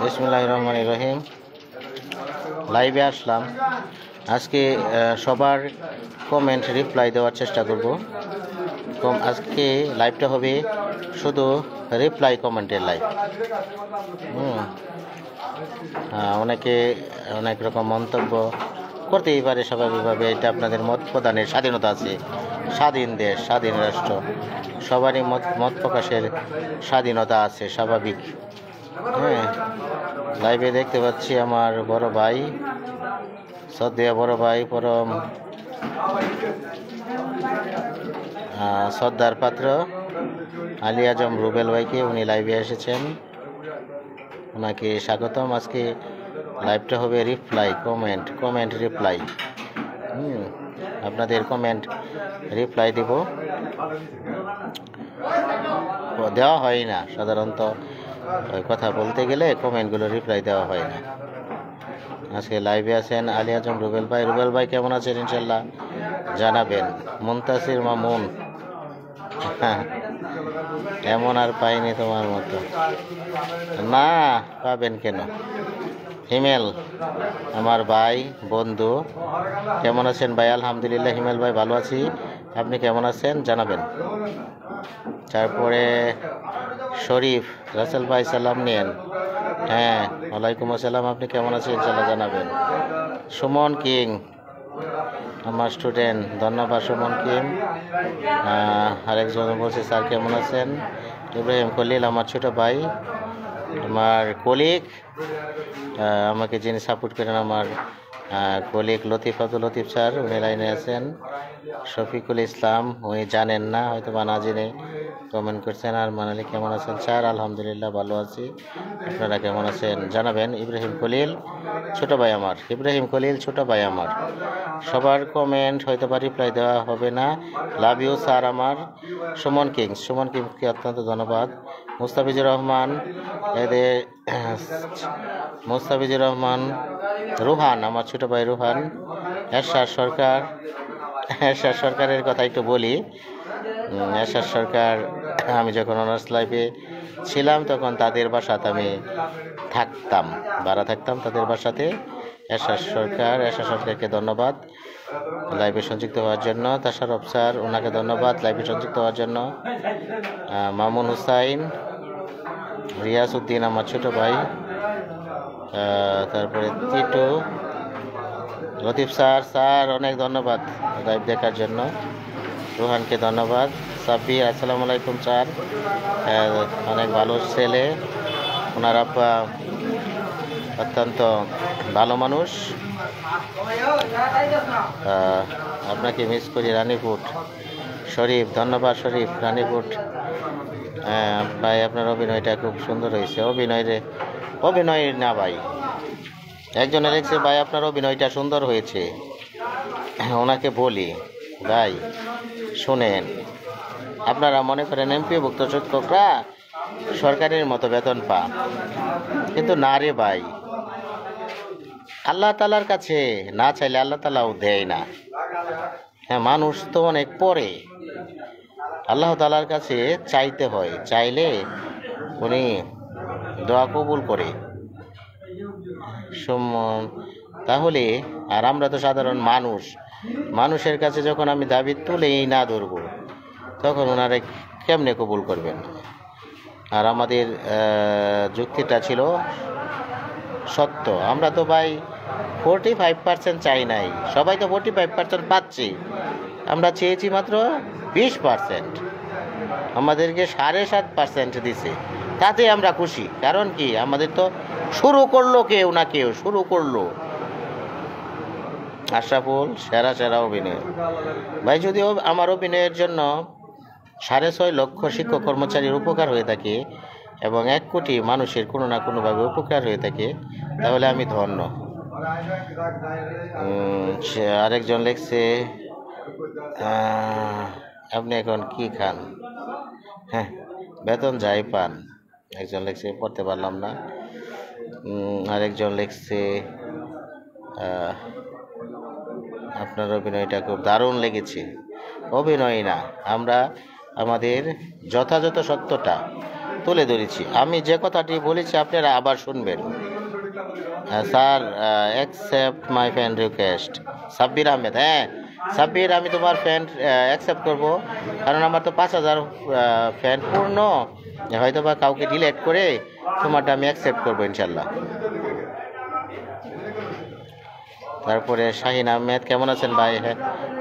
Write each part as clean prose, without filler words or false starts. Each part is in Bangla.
বিসমিল্লাহির রহমানির রহিম। লাইভে আসলাম আজকে। সবার কমেন্ট রিপ্লাই দেওয়ার চেষ্টা করব। আজকে লাইভটা হবে শুধু রিপ্লাই কমেন্টের লাইভ। অনেকে অনেক রকম মন্তব্য করতেই পারে স্বাভাবিকভাবে, এটা আপনাদের মত প্রদানের স্বাধীনতা আছে। স্বাধীন দেশ, স্বাধীন রাষ্ট্র, সবারই মত প্রকাশের স্বাধীনতা আছে, স্বাভাবিক। লাইভে দেখতে পাচ্ছি আমার বড় ভাই, শ্রদ্ধেয় বড় ভাই, পরম শ্রদ্ধার পাত্র আলী আজম রুবেল ভাইকে, উনি লাইভে এসেছেন, ওনাকে স্বাগতম। আজকে লাইভটা হবে রিপ্লাই কমেন্ট রিপ্লাই। আপনাদের কমেন্ট রিপ্লাই দেওয়া হয় না সাধারণত, কথা বলতে গেলে কমেন্টগুলো রিপ্লাই দেওয়া হয় না। আজকে লাইভে আছেন আলী আজম রুবেল ভাই। রুবেল ভাই কেমন আছেন? ইনশাল্লাহ জানাবেন। মুনতাসির মামুন, এমন আর পাইনি তোমার মতো। না, পাবেন কেন? হিমেল আমার ভাই, বন্ধু, কেমন আছেন ভাই? আলহামদুলিল্লাহ হিমেল ভাই ভালো আছি, আপনি কেমন আছেন জানাবেন। তারপরে শরীফ রাসেল ভাই সালাম নিয়েন। হ্যাঁ, ওয়ালাইকুম আসসালাম, আপনি কেমন আছেন ইনশাল্লাহ জানাবেন। সুমন কিং আমার স্টুডেন্ট, ধন্যবাদ সুমন কিং। আরেকজন বলছে স্যার কেমন আছেন? ইব্রাহিম খলিল আমার ছোট ভাই, আমার কলিগ, আমাকে যিনি সাপোর্ট করেন, আমার কলিগ আব্দুল লতিফ স্যার, উনি লাইনে আছেন। শফিকুল ইসলাম, উনি জানেন না হয়তো বা না জেনে কমেন্ট করছেন। আর মানালি কেমন আছেন? স্যার আলহামদুলিল্লাহ ভালো আছি, আপনারা কেমন আছেন জানাবেন। ইব্রাহিম খলিল ছোট ভাই আমার, সবার কমেন্ট হয়তো বা রিপ্লাই দেওয়া হবে না। লাভ ইউ স্যার আমার। সুমন কিংকে অত্যন্ত ধন্যবাদ। মুস্তাফিজুর রহমান রুহান আমার ছোট ভাই রুহান। এরশাদ সরকারের কথা একটু বলি। এরশাদ সরকার, আমি যখন অনার্স লাইফে ছিলাম তখন তাদের বাসাতে আমি ভাড়া থাকতাম তাদের বাসাতে। এরশাদ সরকারকে ধন্যবাদ লাইভে সংযুক্ত হওয়ার জন্য। তাশারফ স্যার, ওনাকে ধন্যবাদ লাইভে সংযুক্ত হওয়ার জন্য। মামুন হুসাইন, রিয়াজ উদ্দিন আমার ছোট ভাই, তারপরে টিটু, লতিফ স্যার অনেক ধন্যবাদ লাইভ দেখার জন্য। রোহানকে ধন্যবাদ। সাব্বির আসসালামু আলাইকুম স্যার, অনেক ভালো ছেলে, ওনার আব্বা অত্যন্ত ভালো মানুষ, আপনাকে মিস করি। রানীপুর শরীফ, ধন্যবাদ শরীফ, রানীপুর ভাই, আপনার অভিনয়টা খুব সুন্দর হয়েছে। অভিনয় না ভাই, একজনে লিখছে ভাই আপনার অভিনয়টা সুন্দর হয়েছে। ওনাকে বলি ভাই শোনেন, আপনারা মনে করেন এমপিওভুক্ত শিক্ষকরা সরকারের মতো বেতন কিন্তু না রে ভাই, আল্লাহ তালার কাছে না চাইলে আল্লাহ তালাও দেয় না। হ্যাঁ, মানুষ তো অনেক পরে, আল্লাহ তালার কাছে চাইতে হয়, চাইলে উনি দোয়া কবুল করে। তাহলে আর আমরা তো সাধারণ মানুষের কাছে যখন আমি দাবি তুলেই না ধরবো, তখন ওনারা কেমনে কবুল করবেন? আর আমাদের যুক্তিটা ছিল সত্য। আমরা তো ভাই 45% চাই নাই, সবাই তো 45% পাচ্ছি, আমরা চেয়েছি মাত্র 20%। আমাদেরকে 7.5% দিছে, তাতে আমরা খুশি। কারণ কি, আমাদের তো শুরু করলো কেউ শুরু করলো। আশরাফুল সেরা অভিনয় ভাই। যদিও আমার অভিনয়ের জন্য 6.5 লক্ষ শিক্ষক কর্মচারীর উপকার হয়ে থাকে এবং 1 কোটি মানুষের কোনো না কোনোভাবে উপকার হয়ে থাকে, তাহলে আমি ধন্য। আরেকজন লিখছে আপনি এখন কি খান? হ্যাঁ, বেতন যাই পান। একজন লিখছে পড়তে পারলাম না। আরেকজন লিখছে আপনার অভিনয়টা খুব দারুণ লেগেছে। অভিনয় না, আমরা আমাদের যথাযথ সত্যটা তুলে ধরেছি। আমি যে কথাটি বলেছি আপনারা আবার শুনবেন। Sir, accept my friend request. Sabbir Ahmed, হ্যাঁ সাব্বির, আমি তোমার ফ্রেন্ড অ্যাকসেপ্ট করব, কারণ আমার তো 5,000 ফ্রেন্ড পূর্ণ, হয়তো বা কাউকে ডিলেট করে তোমারটা আমি অ্যাকসেপ্ট করবো ইনশাল্লাহ। তারপরে শাহিন আহমেদ, কেমন আছেন ভাই? হ্যাঁ,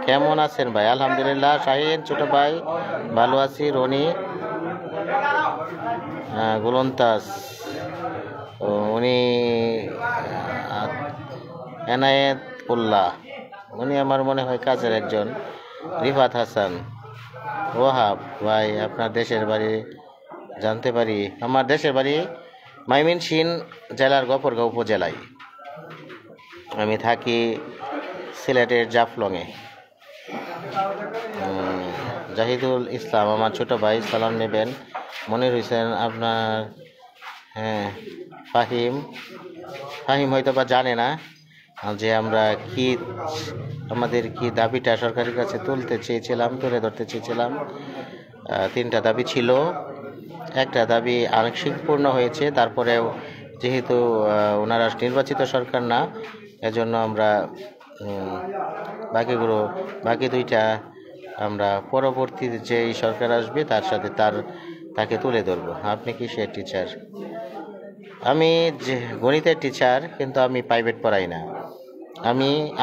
কেমন আছেন ভাই? আলহামদুলিল্লাহ। শাহিন ছোট ভাই, ভালো আছি। রনি গুলন্তাস, উনি এনায়েত উল্লাহ, উনি আমার মনে হয় কাজের একজন। রিফাত হাসান, ওয়াহাব ভাই, আপনার দেশের বাড়ি জানতে পারি? আমার দেশের বাড়ি ময়মনসিংহ জেলার গফরগাঁও উপজেলায়। আমি থাকি সিলেটের জাফলংয়ে। জাহিদুল ইসলাম আমার ছোট ভাই, সালাম নেবেন। মনির হোসেন আপনার, হ্যাঁ ফাহিম হয়তো বা জানে না যে আমরা কি, আমাদের কি দাবিটা সরকারের কাছে তুলে ধরতে চেয়েছিলাম। 3টা দাবি ছিল, একটা দাবি আংশিক পূর্ণ হয়েছে, তারপরেও যেহেতু ওনারা নির্বাচিত সরকার না, এজন্য আমরা বাকি 2টা আমরা পরবর্তী যে সরকার আসবে তার সাথে তাকে তুলে ধরবো। আপনি কিসের টিচার? আমি যে গণিতের টিচার, কিন্তু আমি প্রাইভেট পড়াই না।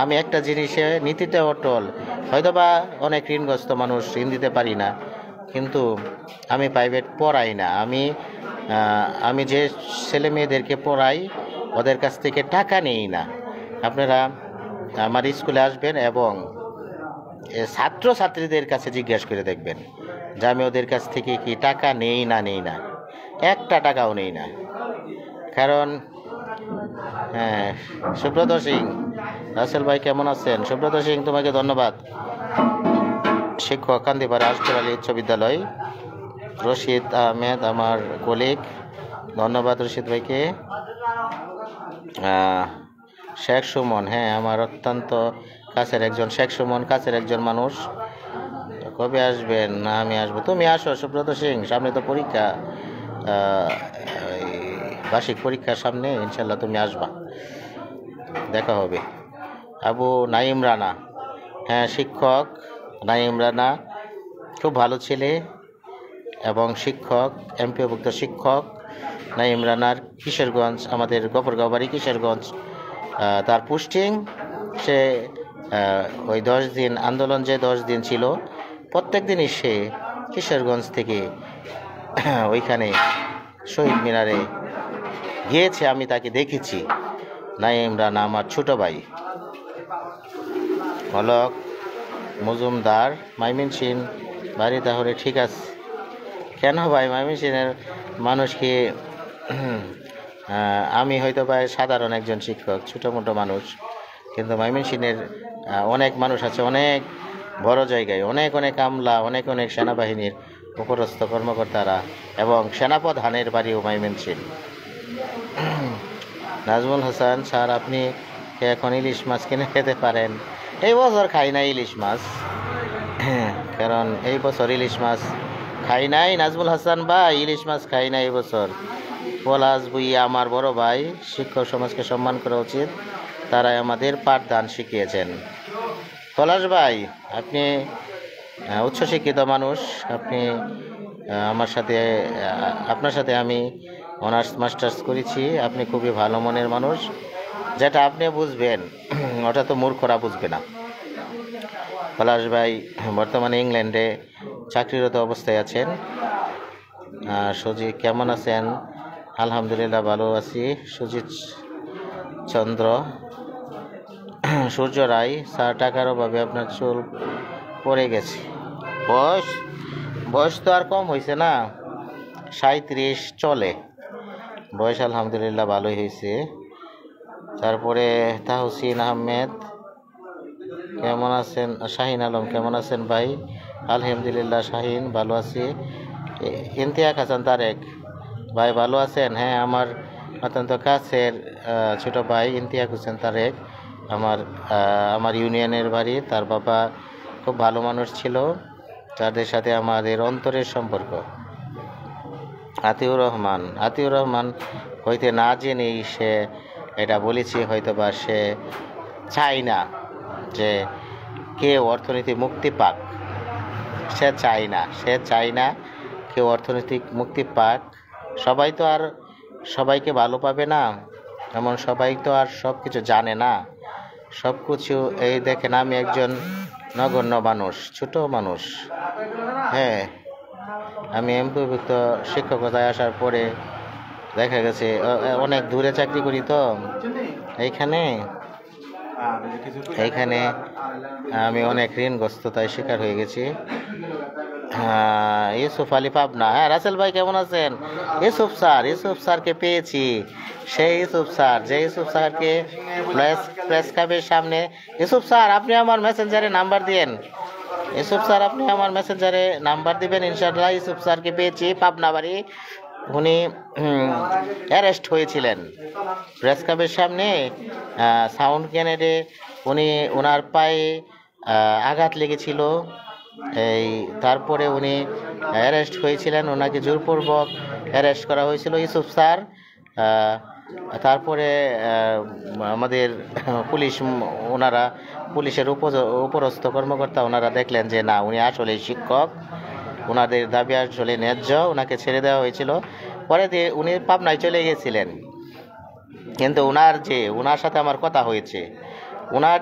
আমি একটা জিনিসে নীতিতে অটল। হয়তোবা অনেক ঋণগ্রস্ত মানুষ, ঋণ দিতে পারি না, কিন্তু আমি প্রাইভেট পড়াই না। আমি যে ছেলে মেয়েদেরকে পড়াই ওদের কাছ থেকে টাকা নেই না। আপনারা আমার স্কুলে আসবেন এবং ছাত্রছাত্রীদের কাছে জিজ্ঞাসা করে দেখবেন যে আমি ওদের কাছ থেকে কি টাকা নেই না, একটা টাকাও নেই না। কারণ হ্যাঁ, সুব্রত সিং, রাসেল ভাই কেমন আছেন? সুব্রত সিং, তোমাকে ধন্যবাদ। শিক্ষক, কান্দিপাড়া আশফাক আলী উচ্চ বিদ্যালয়। রশিদ আহমেদ আমার কলিগ, ধন্যবাদ রশিদ ভাইকে। শেখ সুমন, হ্যাঁ আমার অত্যন্ত কাছের একজন, শেখ সুমন কাছের একজন মানুষ। কবে আসবেন? না, আমি আসবো, তুমি আসো সুব্রত সিং। সামনে তো পরীক্ষা, বার্ষিক পরীক্ষার সামনে, ইনশাল্লাহ তুমি আসবা, দেখা হবে। আবু নাইম রানা, হ্যাঁ শিক্ষক নাইম রানা, খুব ভালো ছেলে এবং শিক্ষক, এমপিওভুক্ত শিক্ষক নাইম রানার। কিশোরগঞ্জ, আমাদের গফরগাঁও বাড়ি কিশোরগঞ্জ। তার পোস্টিং, সে ওই 10 দিন আন্দোলন, যে 10 দিন ছিল, প্রত্যেক দিনই সে কিশোরগঞ্জ থেকে ওইখানে শহীদ মিনারে গিয়েছে, আমি তাকে দেখেছি। নাইম রানা আমার ছোট ভাই। হলক মজুমদার, ময়মনসিংহ বাড়ি, তাহলে ঠিক আছে। কেন ভাই? ময়মনসিংহের মানুষকে আমি হয়তো ভাই সাধারণ একজন শিক্ষক, ছোটো মোটো মানুষ, কিন্তু ময়মনসিংহের অনেক মানুষ আছে, অনেক বড় জায়গায়, অনেক আমলা, অনেক সেনাবাহিনীর উপরস্থ কর্মকর্তারা, এবং সেনাপ্রধানের বাড়িও ময়মনসিংহ। নাজমুল হাসান, স্যার আপনি এখন ইলিশ মাছ কিনে খেতে পারেন? এই বছর খাই নাই ইলিশ মাছ, কারণ এই বছর ইলিশ মাছ খাই নাই। নাজমুল হাসান ভাই, ইলিশ মাছ খাই নাই এই বছর। পলাশ ভুইয়া আমার বড় ভাই, শিক্ষক সমাজকে সম্মান করা উচিত, তারাই আমাদের পাঠদান শিখিয়েছেন। পলাশ ভাই, আপনি উচ্চশিক্ষিত মানুষ, আপনি আপনার সাথে আমি অনার্স মাস্টার্স করেছি, আপনি খুবই ভালো মনের মানুষ। যেটা আপনি বুঝবেন ওটা তো মূর্খরা বুঝবে না। পলাশ ভাই বর্তমানে ইংল্যান্ডে চাকরিরত অবস্থায় আছেন। সুজিত কেমন আছেন? আলহামদুলিল্লাহ ভালো আছি। সুজিত চন্দ্র, সূর্য রায়, স্যার টাকার অভাবে আপনার চুল পড়ে গেছে। বয়স তো আর কম হয়েছে না, 37 চলে বয়স, আলহামদুলিল্লাহ ভালোই হয়েছে। তারপরে তাহসিন আহমেদ কেমন আছেন? শাহিন আলম কেমন আছেন ভাই? আলহামদুলিল্লাহ শাহিন ভালো আছি। ইমতিয়াজ হাসান তারেক ভাই ভালো আছেন? হ্যাঁ, আমার অত্যন্ত কাছের ছোট ভাই ইমতিয়াজ হোসেন তারেক, আমার ইউনিয়নের বাড়ি। তার বাবা খুব ভালো মানুষ ছিল, তাদের সাথে আমাদের অন্তরের সম্পর্ক। আতিউর রহমান হইতে না জেনেই সে এটা বলেছি, হয়তোবা সে চায় না যে কেউ অর্থনীতি মুক্তি পাক। সে চায় না কেউ অর্থনৈতিক মুক্তি পাক। সবাই তো আর সবাইকে ভালো পাবে না, এমন সবাই তো আর সব কিছু জানে না। সব কিছু এই দেখেন, আমি একজন নগণ্য মানুষ, ছোট মানুষ। হ্যাঁ, আমি এমপিভুক্ত শিক্ষকতায় আসার পরে দেখা গেছে অনেক দূরে চাকরি করি, তো এইখানে আমি অনেক ঋণগ্রস্ততায় শিকার হয়ে গেছি। ইউসুফ আলী পাবনা। হ্যাঁ, রাসেল ভাই কেমন আছেন? ইউসুফ স্যারকে পেয়েছি। সেই ইউসুফ স্যারকে প্রেস ক্লাবের সামনে। ইউসুফ স্যার, আপনি আমার মেসেঞ্জারে নাম্বার দিয়েন। দিবেন ইনশাআল্লাহ। ইউসুফ স্যারকে পেয়েছি, পাবনা বাড়ি। উনি অ্যারেস্ট হয়েছিলেন প্রেস ক্লাবের সামনে সাউন্ড গ্রেনেডে। ওনার পায়ে আঘাত লেগেছিল, তারপরে উনি অ্যারেস্ট হয়েছিলেন। ওনাকে জোরপূর্বক অ্যারেস্ট করা হয়েছিল ইউসুফ স্যার। তারপরে আমাদের পুলিশের উপরস্থ কর্মকর্তা ওনারা দেখলেন যে না, উনি আসলে শিক্ষক, ওনাদের দাবি আসলে ন্যায্য, ওনাকে ছেড়ে দেওয়া হয়েছিল। পরে উনি পাবনায় চলে গেছিলেন। কিন্তু ওনার সাথে আমার কথা হয়েছে। ওনার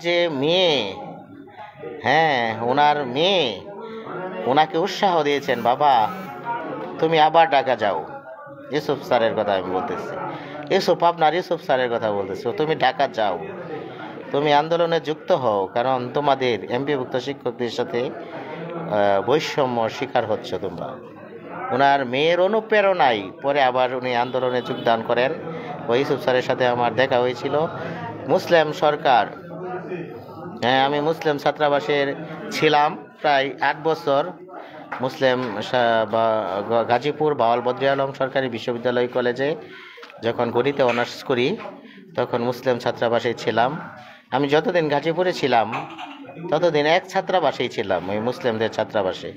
যে মেয়ে, হ্যাঁ, ওনার মেয়ে ওনাকে উৎসাহ দিয়েছেন, বাবা তুমি আবার ঢাকা যাও। ইউসুফ স্যারের কথা আমি বলতেছি, আপনার ইউসুফ স্যারের কথা বলতেছি। তুমি ঢাকা যাও, তুমি আন্দোলনে যুক্ত হও, কারণ তোমাদের এমপিভুক্ত শিক্ষকদের সাথে বৈষম্য শিকার হচ্ছে তোমরা। ওনার মেয়ের অনুপ্রেরণায় পরে আবার উনি আন্দোলনে যোগদান করেন। ওই ইউসুফ স্যারের সাথে আমার দেখা হয়েছিল। মুসলিম সরকার, হ্যাঁ, আমি মুসলিম ছাত্রাবাসের ছিলাম প্রায় 8 বছর। গাজীপুর বাওয়াল বদ্রি আলম সরকারি বিশ্ববিদ্যালয় কলেজে যখন গণিতে অনার্স করি, তখন মুসলিম ছাত্রাবাসে ছিলাম। আমি যতদিন গাজীপুরে ছিলাম ততদিন এক ছাত্রাবাসেই ছিলাম, ওই মুসলিমদের ছাত্রাবাসে।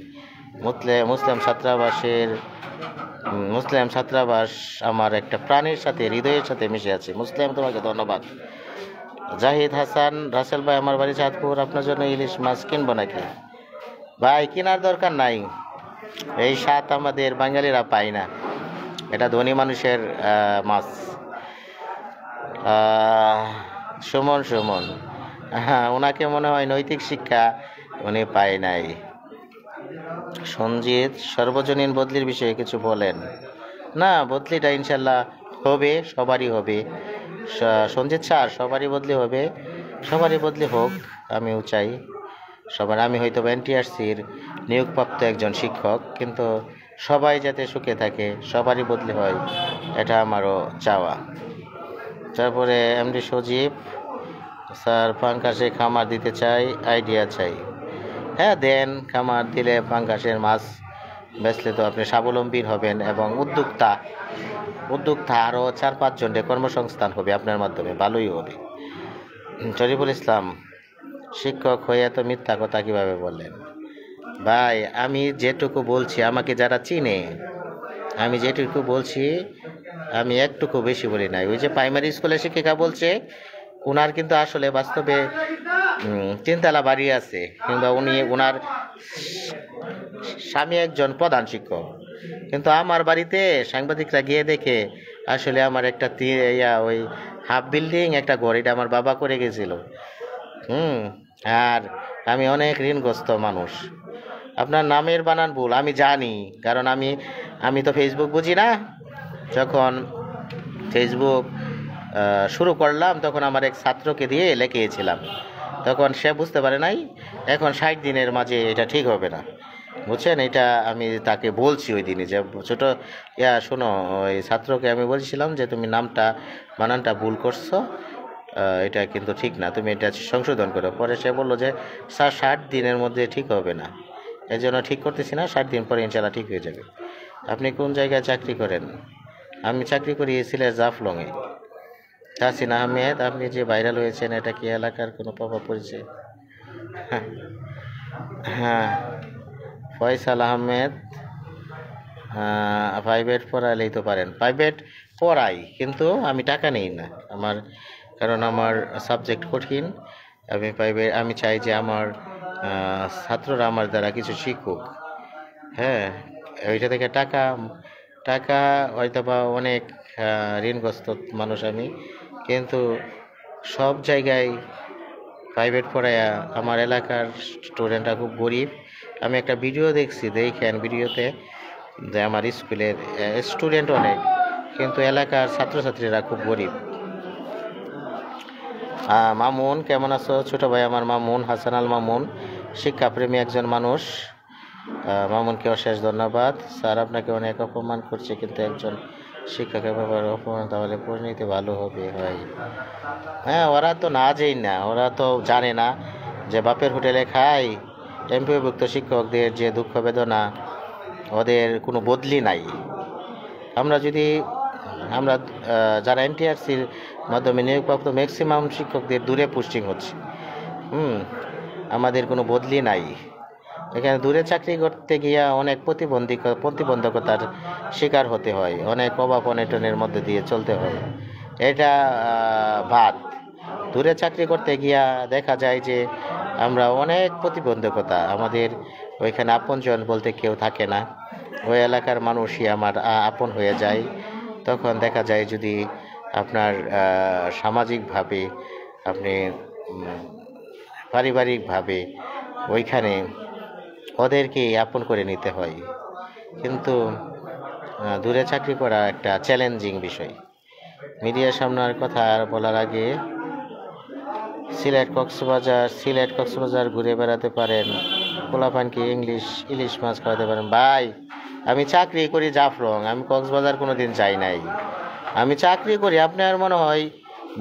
মুসলিম ছাত্রাবাস আমার একটা প্রাণের সাথে, হৃদয়ের সাথে মিশে আছে। মুসলিম, তোমাকে ধন্যবাদ। জাহিদ হাসান, রাসেল ভাই, আমার বাড়ি চাঁদপুর, আপনার জন্য ইলিশ মাছ কিনবো নাকি? ভাই, কেনার দরকার নাই, এই স্বাদ আমাদের বাঙালিরা পায় না, এটা ধনী মানুষের মাছ। সুমন, হ্যাঁ, ওনাকে মনে হয় নৈতিক শিক্ষা উনি পায় নাই। সঞ্জিত, সর্বজনীন বদলির বিষয়ে কিছু বলেন। না, বদলিটা ইনশাল্লাহ হবে, সবারই হবে। সঞ্জিত স্যার, সবারই বদলি হোক, আমিও চাই সবার। আমি হয়তো এনটিআরসির নিয়োগপ্রাপ্ত একজন শিক্ষক, কিন্তু সবাই যাতে সুখে থাকে, সবারই বদলি হয়, এটা আমারও চাওয়া। তারপরে এমডি সজীব স্যার, পাঙ্কাশে খামার দিতে চাই, আইডিয়া চাই। হ্যাঁ, দেন, খামার দিলে পাঙ্কাশের মাছ বেচলে তো আপনি স্বাবলম্বী হবেন, এবং উদ্যোক্তা আরও 4-5 জনের কর্মসংস্থান হবে আপনার মাধ্যমে, ভালোই হবে। শরীফুল ইসলাম, শিক্ষক হয়ে এত মিথ্যা কথা কিভাবে বললেন? ভাই, আমি যেটুকু বলছি, আমাকে যারা চিনে, আমি যেটুকু বলছি, আমি একটুকু বেশি বলি নাই। ওই যে প্রাইমারি স্কুলের শিক্ষিকা বলছে, ওনার কিন্তু আসলে বাস্তবে 3 তলা বাড়ি আছে, কিংবা ওনার স্বামী একজন প্রধান শিক্ষক, কিন্তু আমার বাড়িতে সাংবাদিকরা গিয়ে দেখে আসলে আমার একটা ওই হাফ বিল্ডিং একটা ঘর, এটা আমার বাবা করে গেছিল। আর আমি অনেক ঋণগ্রস্ত মানুষ। আপনার নামের বানান ভুল আমি জানি, কারণ আমি তো ফেসবুক বুঝি না। যখন ফেসবুক শুরু করলাম, তখন আমার এক ছাত্রকে দিয়ে লিখিয়েছিলাম, তখন সে বুঝতে পারে নাই। এখন 60 দিনের মাঝে এটা ঠিক হবে না, বুঝছেন? এটা আমি তাকে বলছি ওই দিনই, যে শোনো, ওই ছাত্রকে আমি বলছিলাম যে তুমি বানানটা ভুল করছো, এটা কিন্তু ঠিক না, তুমি এটা সংশোধন করো। পরে সে বললো যে স্যার 60 দিনের মধ্যে ঠিক হবে না, এই জন্য ঠিক করতেছি না, 60 দিন পরে ইনশাল্লাহ ঠিক হয়ে যাবে। আপনি কোন জায়গায় চাকরি করেন? আমি চাকরি করি সিলেট জাফলংয়ে। তাসিন আহমেদ, আপনি যে ভাইরাল হয়েছেন, এটা কি এলাকার কোনো প্রভাব পড়েছে? হ্যাঁ, ফয়সাল আহমেদ। প্রাইভেট পড়ালেই তো পারেন, প্রাইভেট পড়াই কিন্তু আমি টাকা নেই না আমার, কারণ আমার সাবজেক্ট কঠিন। আমি চাই যে আমার ছাত্ররা আমার দ্বারা কিছু শিখুক। হ্যাঁ, ওইটা থেকে টাকা টাকা হয়তো বা অনেক ঋণগ্রস্ত মানুষ আমি, কিন্তু সব জায়গায় প্রাইভেট পড়ায়া আমার এলাকার স্টুডেন্টরা খুব গরিব। আমি একটা ভিডিও দেখেন ভিডিওতে যে আমার স্কুলের স্টুডেন্ট অনেক, কিন্তু এলাকার ছাত্রছাত্রীরা খুব গরিব। মামুন, কেমন আছো ছোট ভাই? আমার মামুন, হাসান আল মামুন, শিক্ষাপ্রেমী একজন মানুষ। মামুনকে অশেষ ধন্যবাদ। স্যার আপনাকে অনেক অপমান করছে, কিন্তু একজন শিক্ষকের ব্যাপারে অপমান, তাহলে পরিণতি ভালো হবে ভাই। হ্যাঁ, ওরা তো না যেই না, ওরা তো জানে না যে বাপের হোটেলে খায়। এমপিওভুক্ত শিক্ষকদের যে দুঃখ বেদনা, ওদের কোনো বদলি নাই। আমরা যারা এনটিআরসির মাধ্যমে নিয়োগপ্রাপ্ত ম্যাক্সিমাম শিক্ষকদের দূরে পোস্টিং হচ্ছে। আমাদের কোনো বদলি নাই। এখানে দূরে চাকরি করতে গিয়া অনেক প্রতিবন্ধকতার শিকার হতে হয়, অনেক অভাব অনটনের মধ্যে দিয়ে চলতে হয়। এটা বাদ। দূরে চাকরি করতে গিয়া দেখা যায় যে আমরা অনেক প্রতিবন্ধকতা, আমাদের ওইখানে আপনজন বলতে কেউ থাকে না, ওই এলাকার মানুষই আমার আপন হয়ে যায়। তখন দেখা যায় যদি আপনার সামাজিকভাবে আপনি পারিবারিকভাবে ওইখানে ওদেরকে আপন করে নিতে হয়, কিন্তু দূরে চাকরি করা একটা চ্যালেঞ্জিং বিষয়। মিডিয়ার সামনের কথা আর বলার আগে সিলেট কক্সবাজার ঘুরে বেড়াতে পারেন, পোলাপানকে ইলিশ মাছ খাওয়াতে পারেন। ভাই, আমি চাকরি করি জাফলং, আমি কক্সবাজার কোনো দিন যাই নাই। আমি চাকরি করি, আপনার মনে হয়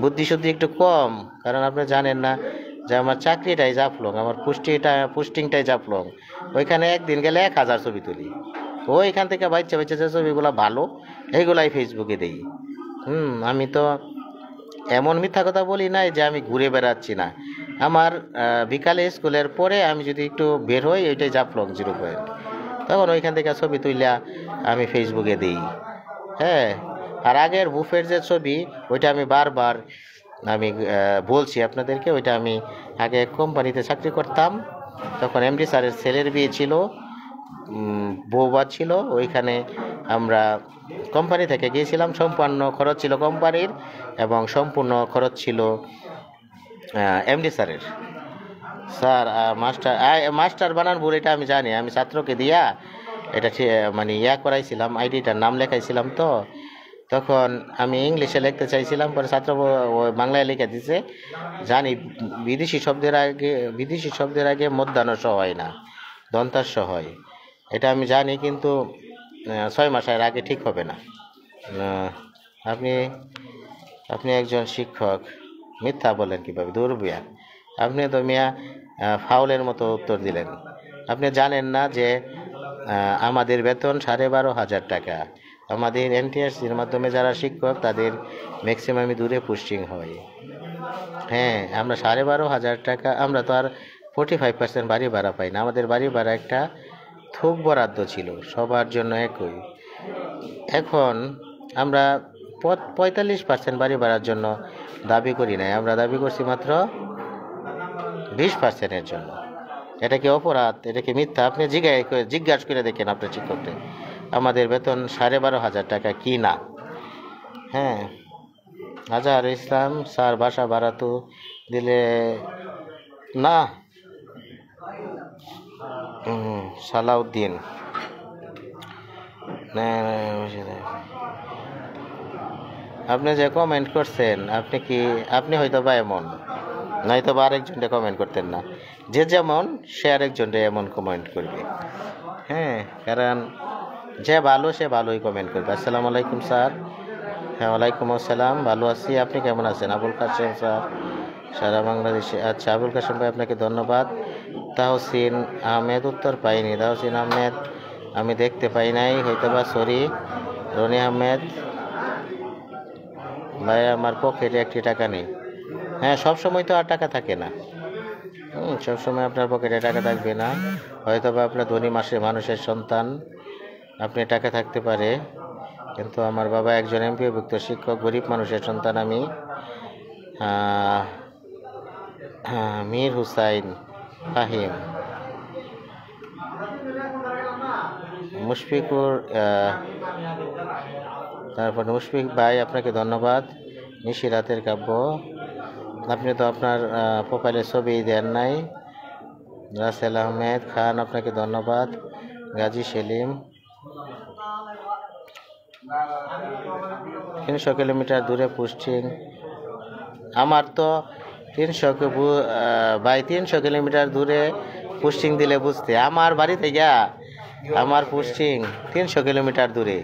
বুদ্ধিশুদ্ধি একটু কম, কারণ আপনি জানেন না যে আমার চাকরিটাই জাফলং, আমার পোস্টিংটাই জাফলং। ওইখানে একদিন গেলে 1000 ছবি তুলি, ওইখান থেকে বাচ্চা যে ছবিগুলো ভালো এইগুলাই ফেসবুকে দিই। আমি তো এমন মিথ্যা কথা বলি নাই যে আমি ঘুরে বেড়াচ্ছি না। আমার বিকালে স্কুলের পরে আমি যদি একটু বের হই, ওইটাই জাফলং 0 পয়েন্ট, তখন ওইখান থেকে ছবি তুইলা আমি ফেসবুকে দিই। হ্যাঁ, আর আগের বুফের যে ছবি, ওইটা আমি বারবার বলছি আপনাদেরকে, ওইটা আমি আগে কোম্পানিতে চাকরি করতাম, তখন এমডি স্যারের ছেলের বিয়ে ছিল, বৌবাদ ছিল, ওইখানে আমরা কোম্পানি থেকে গিয়েছিলাম। সম্পূর্ণ খরচ ছিল কোম্পানির এবং সম্পূর্ণ খরচ ছিল এমডি স্যারের। স্যার মাস্টার বানান ভুল, এটা আমি জানি, আমি ছাত্রকে দিয়া এটা মানে করাইছিলাম, আইডিটার নাম লেখাইছিলাম। তো তখন আমি ইংলিশে লিখতে চাইছিলাম, পরে ছাত্র বাংলায় লিখে দিছে। জানি বিদেশি শব্দের আগে মধ্যাহ্ন স হয় না, দন্তাস্য হয়, এটা আমি জানি, কিন্তু 6 মাসের আগে ঠিক হবে না। আপনি আপনি একজন শিক্ষক, মিথ্যা বলেন কীভাবে? দুর্বিয়া, আপনি তো মিয়া ফাউলের মতো উত্তর দিলেন। আপনি জানেন না যে আমাদের বেতন 12,500 টাকা। আমাদের এনটিআরসির মাধ্যমে যারা শিক্ষক, তাদের ম্যাক্সিমামই দূরে পোস্টিং হয়। হ্যাঁ, আমরা 12,500 টাকা, আমরা তো আর 45% বাড়ি ভাড়া পাই না। আমাদের বাড়ি ভাড়া একটা থোক বরাদ্দ ছিল, সবার জন্য একই। এখন আমরা 45% বাড়ি ভাড়ার জন্য দাবি করি নাই, আমরা দাবি করছি মাত্র 20%-এর জন্য। এটা কি অপরাধ? এটা কি মিথ্যা? আপনি জিজ্ঞাসা করে দেখেন আপনার শিক্ষককে, আমাদের বেতন 12,500 টাকা কি না। হ্যাঁ, আজহার ইসলাম স্যার, বাসা ভাড়া তো দিলে না। সালাউদ্দিন, আপনি যে কমেন্ট করছেন, আপনি হয়তো বা এমন, নয়তো বা আরেকজনটা কমেন্ট করতেন না। যে যেমন, সে আরেকজনটা এমন কমেন্ট করবে। হ্যাঁ, কারণ যে ভালো সে ভালোই কমেন্ট করবে। আসসালামু আলাইকুম স্যার। হ্যাঁ, ওয়ালাইকুম আসসালাম, ভালো আছি, আপনি কেমন আছেন? আবুল কাশেম স্যার, সারা বাংলাদেশে। আচ্ছা, আবুল কাশেম ভাই, আপনাকে ধন্যবাদ। তাহসিন আহমেদ, উত্তর পাইনি। তাহসিন আহমেদ আমি দেখতে পাই নাই, হয়তো বা, সরি। রনি আহমেদ ভাই, আমার পকেটে 1 টাকা নেই। হ্যাঁ, সব সময় তো আর টাকা থাকে না। সবসময় আপনার পকেটে টাকা থাকবে না, হয়তো বা আপনার ধনী মানুষের সন্তান, আপনি টাকা থাকতে পারে, কিন্তু আমার বাবা একজন এমপিওভুক্ত শিক্ষক, গরিব মানুষের সন্তান আমি। মীর হুসাইন ফাহিম, মুশফিকুর, তারপর মুশফিক ভাই আপনাকে ধন্যবাদ। নিশি রাতের কাব্য, আপনি তো আপনার প্রোফাইলে ছবি দেন নাই। রাসেল আহমেদ খান আপনাকে ধন্যবাদ। গাজী সেলিম, 300 কিলোমিটার দূরে পোস্টিং। আমার তো 300 কিলোমিটার দূরে পোস্টিং দিলে বুঝতে, আমার বাড়ি থেকে আমার পোস্টিং 300 কিলোমিটার দূরে,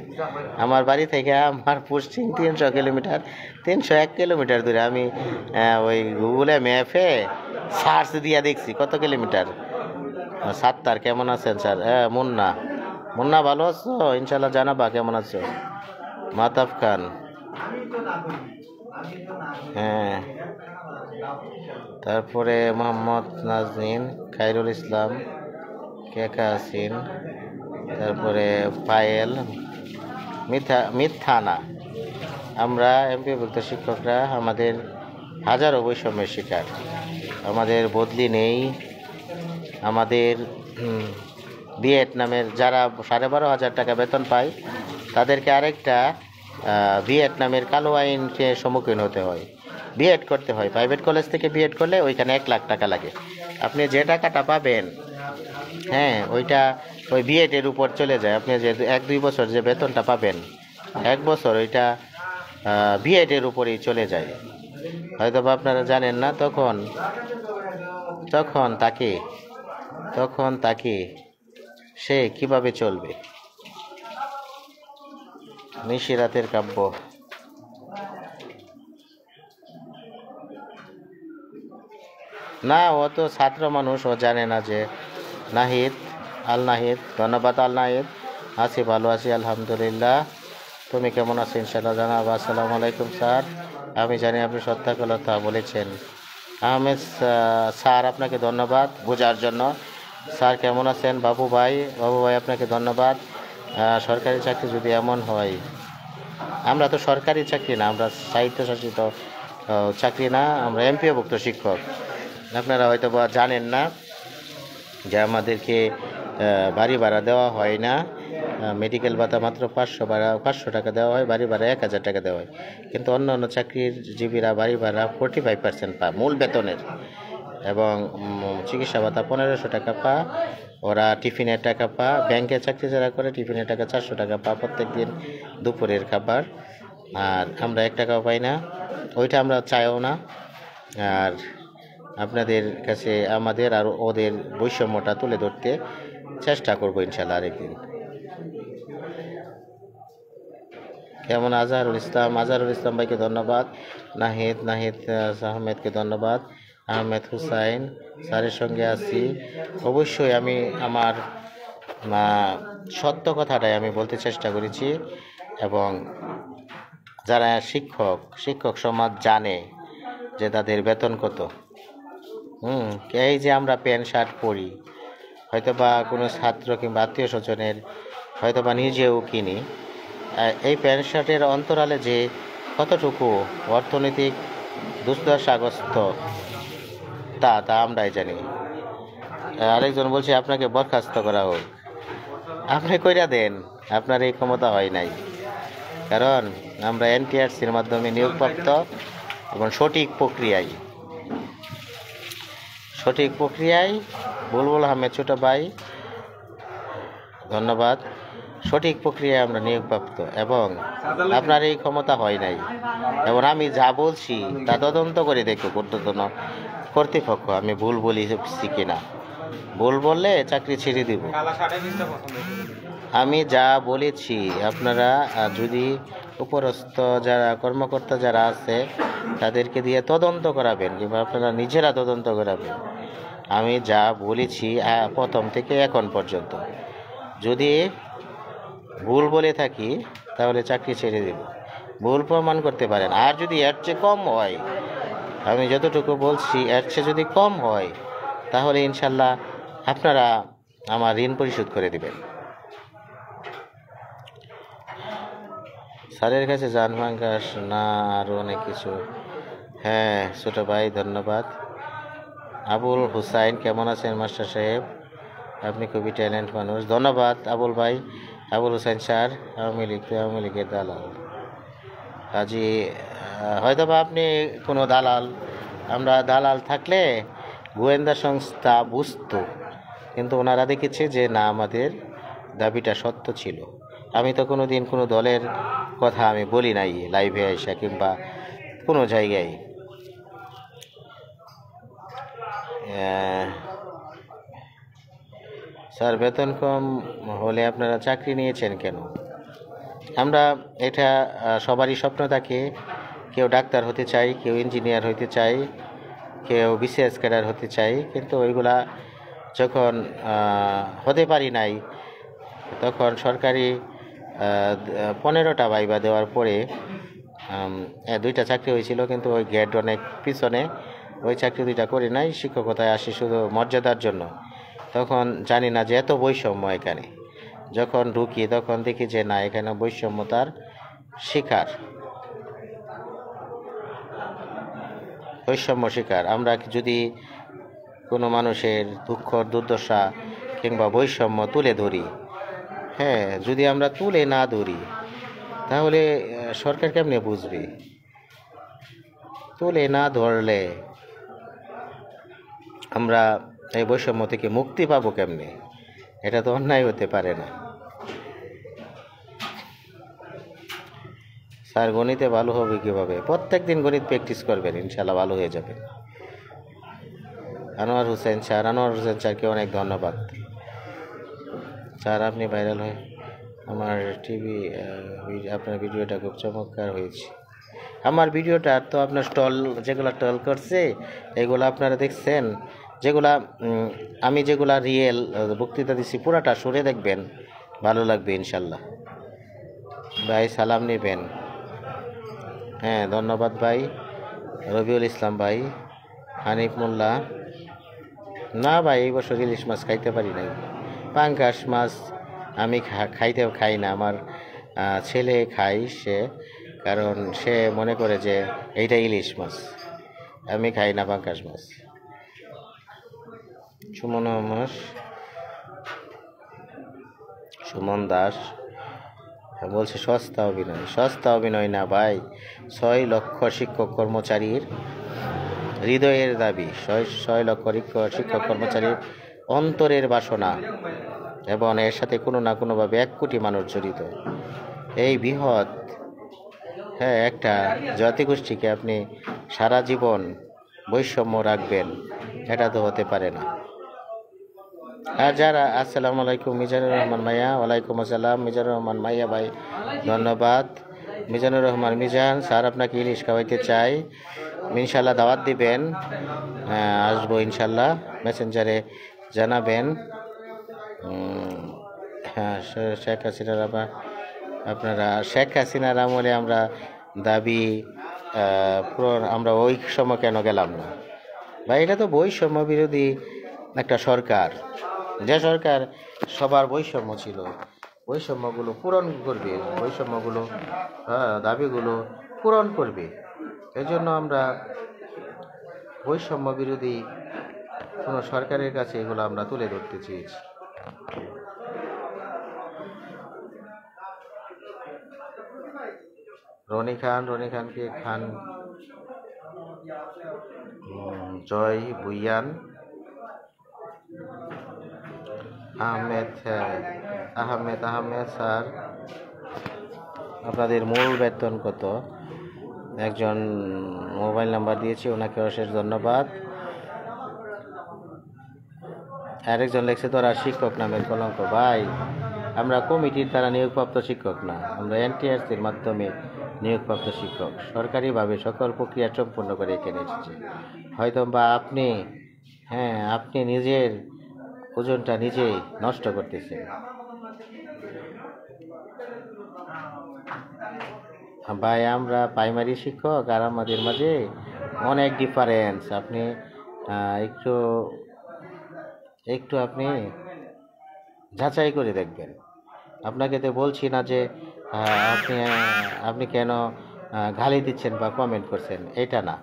আমার বাড়ি থেকে আমার পোস্টিং 300 কিলোমিটার, 301 কিলোমিটার দূরে। আমি ওই গুগলে ম্যাপে সার্চ দিয়ে দেখছি কত কিলোমিটার। সাত্তার কেমন আছেন স্যার? মুন্না ভালো আছো? ইনশাল্লাহ জানাবা কেমন আছো। মাতাব খান, হ্যাঁ, তারপরে মোহাম্মদ নাজনীন, খায়রুল ইসলাম, কেকা আসিন, তারপরে পায়েল, মিথ্যানা। আমরা এমপিওভুক্ত শিক্ষকরা আমাদের হাজারো বৈষম্যের শিকার, আমাদের বদলি নেই। আমাদের বিএড নামের যারা 12,500 টাকা বেতন পায়, তাদেরকে আরেকটা বিএড নামের কালো আইনকে সম্মুখীন হতে হয়। বিএড করতে হয়, প্রাইভেট কলেজ থেকে বিএড করলে ওইখানে 1 লাখ টাকা লাগে। আপনি যে টাকাটা পাবেন, হ্যাঁ, ওইটা ওই বিএডের উপর চলে যায়। আপনি যে 1-2 বছর যে বেতনটা পাবেন, 1 বছর ওইটা বিএডের উপরেই চলে যায়। হয়তো বা আপনারা জানেন না, তখন তাকে সে কিভাবে চলবে। নিশি রাতের কাব্য, না ও তো ছাত্র মানুষ, ও জানে না যে। নাহিদ, ধন্যবাদ আল নাহিদ। আছি, ভালো আছি আলহামদুলিল্লাহ। তুমি কেমন আছো? ইনশাল্লাহ জানাবো। আসসালামু আলাইকুম স্যার, আমি জানি আপনি সত্য কথা বলেছেন। আহমেদ স্যার আপনাকে ধন্যবাদ বোঝার জন্য। স্যার কেমন আছেন? বাবু ভাই আপনাকে ধন্যবাদ। সরকারি চাকরি যদি এমন হয়, আমরা তো সরকারি চাকরি না, আমরা স্বায়ত্তশাসিত চাকরি না, আমরা এমপিওভুক্ত শিক্ষক। আপনারা হয়তো বা জানেন না যে আমাদেরকে বাড়ি ভাড়া দেওয়া হয় না। মেডিকেল ভাতা মাত্র 500 টাকা দেওয়া হয়, বাড়ি ভাড়া 1000 টাকা দেওয়া হয়। কিন্তু অন্য চাকরির জীবীরা বাড়ি ভাড়া 45% পায় মূল বেতনের, এবং চিকিৎসা ভাতা 1500 টাকা পা। ওরা টিফিনের টাকা পা, ব্যাংকে চাকরি যারা করে টিফিনের টাকা 400 টাকা পা প্রত্যেক দিন দুপুরের খাবার। আর আমরা 1 টাকাও পাই না, ওইটা আমরা চাইও না। আর আপনাদের কাছে আমাদের আর ওদের বৈষম্যটা তুলে ধরতে চেষ্টা করবো ইনশাল্লাহ আরেকদিন। কেমন? আজহারুল ইসলাম ভাইকে ধন্যবাদ। নাহিদ আহমেদকে ধন্যবাদ। আহমেদ হুসাইন স্যারের সঙ্গে আছি। অবশ্যই আমি আমার সত্য কথাটাই আমি বলতে চেষ্টা করেছি, এবং যারা শিক্ষক সমাজ জানে যে তাদের বেতন কত। এই যে আমরা প্যান্ট শার্ট পরি, হয়তো বা কোনো ছাত্র কিংবা আত্মীয় স্বজনের, হয়তো বা নিজেও কিনি, এই প্যান্ট শার্টের অন্তরালে যে কতটুকু অর্থনৈতিক দুর্দশাগ্রস্ত তা আমরাই জানি। আরেকজন বলছে আপনাকে বরখাস্ত করা হোক, আপনি কইরা দেন, আপনার এই ক্ষমতা হয় নাই। কারণ আমরা এনটিআরসির মাধ্যমে নিয়োগপ্রাপ্ত, এবং সঠিক প্রক্রিয়ায় বুলবুল আহমেদ ছোট ভাই ধন্যবাদ। সঠিক প্রক্রিয়ায় আমরা নিয়োগপ্রাপ্ত, এবং আপনার এই ক্ষমতা হয় নাই। এবং আমি যা বলছি তা তদন্ত করে দেখো কর্তৃপক্ষ, আমি ভুল বলেছি কিনা। ভুল বললে চাকরি ছেড়ে দিব। আমি যা বলেছি আপনারা যদি উপরস্থ যারা কর্মকর্তা যারা আছে তাদেরকে দিয়ে তদন্ত করাবেন, কিংবা আপনারা নিজেরা তদন্ত করাবেন। আমি যা বলেছি প্রথম থেকে এখন পর্যন্ত, যদি ভুল বলে থাকি তাহলে চাকরি ছেড়ে দেব, ভুল প্রমাণ করতে পারেন। আর যদি এর চেয়ে কম হয়, আমি যতটুকু বলছি এর চেয়ে যদি কম হয়, তাহলে ইনশাল্লাহ আপনারা আমার ঋণ পরিশোধ করে দিবেন। স্যারের কাছে যান ফাঙ্গাস না আরও অনেক কিছু। হ্যাঁ ছোট ভাই, ধন্যবাদ। আবুল হুসাইন, কেমন আছেন মাস্টার সাহেব? আপনি খুবই ট্যালেন্ট মানুষ। ধন্যবাদ আবুল ভাই। আবুল হুসাইন স্যার, আওয়ামী লীগের দালাল। কাজী হয়তো বা আপনি কোনো দালাল, আমরা দালাল থাকলে গোয়েন্দা সংস্থা বুঝতো, কিন্তু ওনারা দেখেছে যে না, আমাদের দাবিটা সত্য ছিল। আমি তো কোনো দিন কোনো দলের কথা আমি বলি নাই লাইভে আইসা কিংবা কোনো জায়গায়। স্যার বেতন কম হলে আপনারা চাকরি নিয়েছেন কেন? আমরা এটা সবারই স্বপ্ন থাকে, কেউ ডাক্তার হতে চাই, কেউ ইঞ্জিনিয়ার হতে চাই, কেউ বিসিএস ক্যাডার হতে চাই, কিন্তু ওইগুলা যখন হতে পারি নাই, তখন সরকারি 15টা ভাইবা দেওয়ার পরে 2টা চাকরি হয়েছিল, কিন্তু ওই গ্রেড অনেক পিছনে, ওই চাকরি 2টা করি নাই। শিক্ষকতায় আসি শুধু মর্যাদার জন্য। তখন জানি না যে এত বৈষম্য এখানে। যখন ঢুকি তখন দেখি যে না, এখানে বৈষম্যতার বৈষম্য শিকার। আমরা যদি কোনো মানুষের দুঃখ দুর্দশা কিংবা বৈষম্য তুলে ধরি, হ্যাঁ, যদি আমরা তুলে না ধরি তাহলে সরকার কেমনে বুঝবে? তুলে না ধরলে আমরা এই বৈষম্য থেকে মুক্তি পাবো কেমনে? এটা তো অন্যায় হতে পারে না। স্যার গণিতে ভালো হবে কিভাবে? প্রত্যেক দিন গণিত প্র্যাকটিস করবেন, ইনশাল্লাহ ভালো হয়ে যাবে। আনোয়ার হোসেন স্যারকে অনেক ধন্যবাদ। স্যার আপনি ভাইরাল হয়ে আমার আপনার ভিডিওটা খুব চমৎকার হয়েছে। আমার ভিডিওটা তো আপনার যেগুলো টল করছে এগুলো আপনারা দেখছেন, আমি যেগুলা রিয়েল বক্তৃতা দিচ্ছি পুরাটা শুনে দেখবেন, ভালো লাগবে ইনশাল্লাহ। ভাই সালাম নেবেন। হ্যাঁ ধন্যবাদ ভাই। রবিউল ইসলাম ভাই, হানিফ মোল্লা। না ভাই, এই বছর ইলিশ মাছ খাইতে পারি নাই। পাঙ্গাস মাছ আমি খাই না, আমার ছেলে খাই, কারণ সে মনে করে যে এইটা ইলিশ মাছ। আমি খাই না পাঙ্গাস মাছ। সুমন দাস বলছে সস্তা অভিনয় না ভাই, 6 লক্ষ শিক্ষক কর্মচারীর হৃদয়ের দাবি, 6 লক্ষ শিক্ষক কর্মচারীর অন্তরের বাসনা, এবং এর সাথে কোনো না কোনোভাবে 1 কোটি মানুষ জড়িত। এই বৃহৎ একটা জাতিগোষ্ঠীকে আপনি সারা জীবন বৈষম্য রাখবেন, এটা তো হতে পারে না। আর যারা আসসালামু আলাইকুম মিজানুর রহমান মাইয়া। ওয়ালাইকুম আসসালাম মিজানুর রহমান মাইয়া ভাই, ধন্যবাদ। মিজানুর রহমান মিজান স্যার, আপনাকে ইলিশ খাওয়াইতে চাই, ইনশাল্লাহ দাওয়াত দিবেন, আসবো ইনশাল্লাহ, মেসেঞ্জারে জানাবেন। হ্যাঁ শেখ হাসিনার শেখ হাসিনার আমলে আমরা দাবি আমরা ওই সময় কেন গেলাম না ভাই? এটা তো বৈষম্য বিরোধী একটা সরকার, যে সরকার সবার বৈষম্য ছিল, বৈষম্যগুলো পূরণ করবে, দাবিগুলো পূরণ করবে। এই জন্য আমরা বৈষম্য বিরোধী কোনো সরকারের কাছে এগুলো আমরা তুলে ধরতে চেয়েছি। রনি খানকে খান জয় বুইয়ান আহমেদ স্যার, আপনাদের মূল বেতন কত? একজন মোবাইল নাম্বার দিয়েছি, ওনাকে অশেষ ধন্যবাদ। আরেকজন লেখছে তোরা শিক্ষক নামের কলঙ্ক। ভাই, আমরা কমিটির দ্বারা নিয়োগপ্রাপ্ত শিক্ষক না, আমরা এনটিআরসির মাধ্যমে নিয়োগপ্রাপ্ত শিক্ষক, সরকারিভাবে সকল প্রক্রিয়া সম্পূর্ণ করে এখানে এসেছে। হয়তো বা আপনি নিজের ওজনটা নিজেই নষ্ট করতেছেন। ভাই, আমরা প্রাইমারি শিক্ষক আর আমাদের মাঝে অনেক ডিফারেন্স। আপনি একটু একটু আপনি যাচাই করে দেখবেন। আপনাকে তো বলছি না যে আপনি কেন গালি দিচ্ছেন বা কমেন্ট করছেন, এটা না।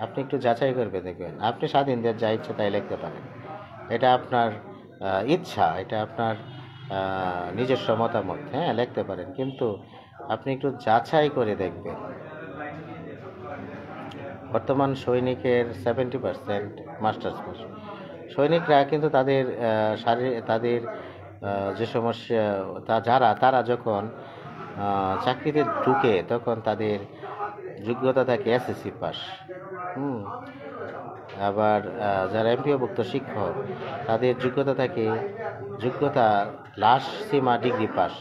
আপনি একটু যাচাই করবে দেখবেন। আপনি স্বাধীন দেশ যা ইচ্ছে তাই লিখতে পারেন। এটা আপনার ইচ্ছা, এটা আপনার নিজস্ব মতামত, হ্যাঁ লিখতে পারেন, কিন্তু আপনি একটু যাচাই করে দেখবেন। বর্তমান সৈনিকের 70% মাস্টার্স পাস। সৈনিকরা কিন্তু তাদের তাদের যে সমস্যা তারা যখন চাকরিতে ঢুকে তখন তাদের যোগ্যতা থাকে এসএসসি পাস। হুম। আবার যারা এমপিওভুক্ত শিক্ষক, তাদের যোগ্যতা থাকে যোগ্যতা লাস্ট সীমা ডিগ্রি পাস,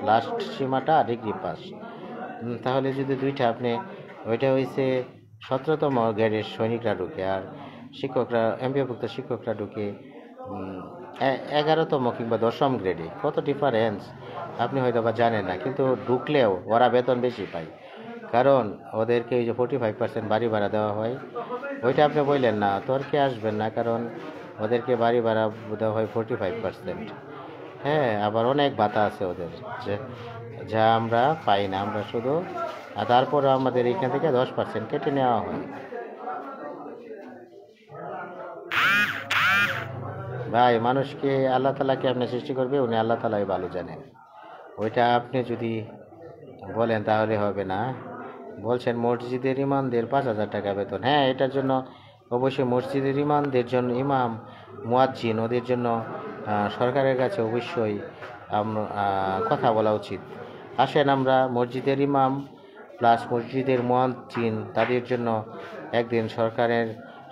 লাস্ট সীমাটা ডিগ্রি পাস। তাহলে যদি দুইটা আপনি, ওইটা হয়েছে 17তম গ্রেডের সৈনিকরা ঢুকে, আর শিক্ষকরা এমপিওভুক্ত শিক্ষকরা ঢুকে 11তম কিংবা 10ম গ্রেডে। কত ডিফারেন্স আপনি হয়তো বা জানেন না, কিন্তু ঢুকলেও ওরা বেতন বেশি পায়, কারণ ওদেরকে ওই যে 45% বাড়ি ভাড়া দেওয়া হয়। ওইটা আপনি বললেন না, তর্কে আসবেন না, কারণ ওদেরকে বাড়ি ভাড়া দেওয়া হয় 45%। হ্যাঁ, আবার অনেক ভাতা আছে ওদের, যে যা আমরা পাই না, আমরা শুধু, আর তারপরে আমাদের এখান থেকে 10% কেটে নেওয়া হয়। ভাই, মানুষকে আল্লাহ তালাকে আপনি সৃষ্টি করবে, উনি আল্লাহ তালাই ভালো জানেন। ওইটা আপনি যদি বলেন তাহলে হবে না। বলছেন মসজিদের ইমামদের 5,000 টাকা বেতন, হ্যাঁ এটার জন্য অবশ্যই মসজিদের ইমামদের জন্য, ইমাম মুয়াজ্জিন ওদের জন্য সরকারের কাছে অবশ্যই কথা বলা উচিত। আসেন আমরা মসজিদের ইমাম প্লাস মসজিদের মুয়াজ্জিন তাদের জন্য একদিন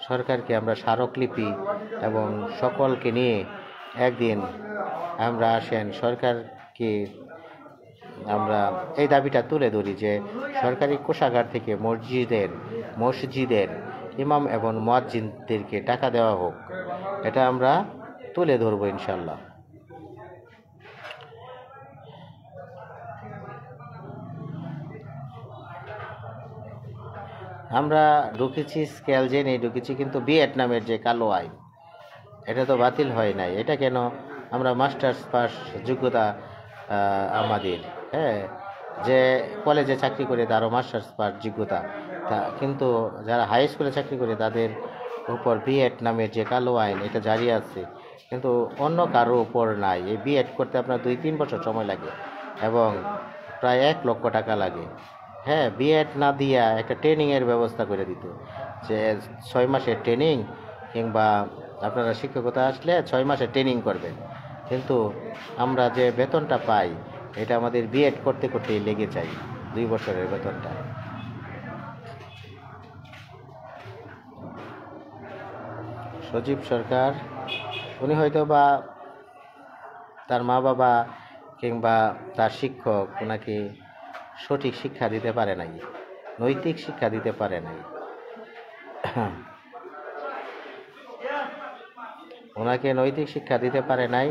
সরকারকে আমরা স্মারকলিপি এবং সকলকে নিয়ে একদিন আমরা আসেন সরকারকে আমরা এই দাবিটা তুলে ধরি যে সরকারি কোষাগার থেকে মসজিদের ইমাম এবং মুয়াজ্জিনদেরকে টাকা দেওয়া হোক। এটা আমরা তুলে ধরবো ইনশাল্লাহ। আমরা ঢুকেছি স্কেল জেনে ঢুকেছি, কিন্তু বিএড নামের যে কালো আইন, এটা তো বাতিল হয় নাই। এটা কেন? আমরা মাস্টার্স পাস যোগ্যতা আমাদের, হ্যাঁ, যে কলেজে চাকরি করে তারও মাস্টার্স পাস যোগ্যতা, কিন্তু যারা হাই স্কুলে চাকরি করে তাদের উপর বিএড নামের যে কালো আইন, এটা জারি আছে, কিন্তু অন্য কারো উপর নাই। এই বিএড করতে আপনার 2-3 বছর সময় লাগে এবং প্রায় 1 লক্ষ টাকা লাগে। হ্যাঁ, বিএড না দিয়া একটা ট্রেনিংয়ের ব্যবস্থা করে দিত, যে 6 মাসের ট্রেনিং, কিংবা আপনারা শিক্ষকতা আসলে 6 মাসের ট্রেনিং করবেন। কিন্তু আমরা যে বেতনটা পাই, এটা আমাদের বিএড করতে করতেই লেগে যায় 2 বছরের বেতনটা। সজীব সরকার, উনি হয়তো বা তার মা বাবা কিংবা তার শিক্ষক ওনাকে সঠিক শিক্ষা দিতে পারে নাই, নৈতিক শিক্ষা দিতে পারে নাই। ওনাকে নৈতিক শিক্ষা দিতে পারে নাই।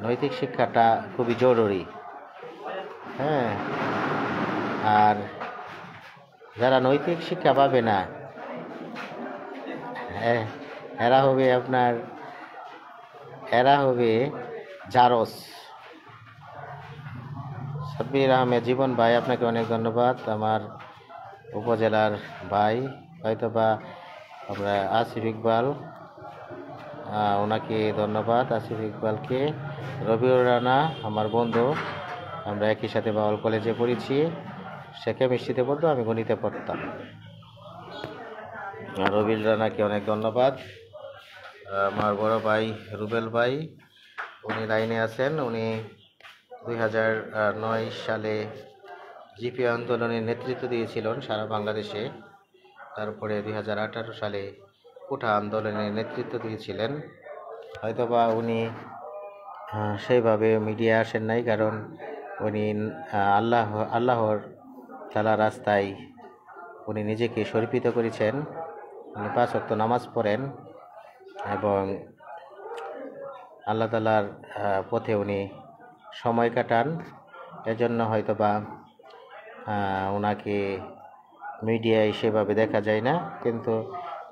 নৈতিক শিক্ষাটা খুবই জরুরি। হ্যাঁ, আর যারা নৈতিক শিক্ষা পাবে না, এরা হবে জারজ। সাব্বির আহমেদ জীবন ভাই, আপনাকে অনেক ধন্যবাদ। আমার উপজেলার ভাই, হয়তোবা আমরা আসিফ ইকবাল, ওনাকে ধন্যবাদ, আসিফ ইকবালকে। রবিউর রানা আমার বন্ধু, আমরা একই সাথে বাউল কলেজে পড়েছি। সে কেমিস্ট্রিতে পড়তো, আমি গণিতে পড়তাম। রবিউর রানাকে অনেক ধন্যবাদ। আমার বড় ভাই রুবেল ভাই, উনি লাইনে আছেন। উনি 2009 সালে জিপি আন্দোলনের নেতৃত্ব দিয়েছিলেন সারা বাংলাদেশে। তারপরে 2018 সালে কোঠা আন্দোলনের নেতৃত্ব দিয়েছিলেন। হয়তোবা উনি সেইভাবে মিডিয়া আসেন নাই, কারণ উনি আল্লাহর তাআলার রাস্তায় উনি নিজেকে সমর্পিত করেছেন। উনি 5 ওয়াক্ত নামাজ পড়েন এবং আল্লাহ তাআলার পথে উনি সময় কাটান। এজন্য হয়তোবা ওনাকে মিডিয়ায় সেভাবে দেখা যায় না, কিন্তু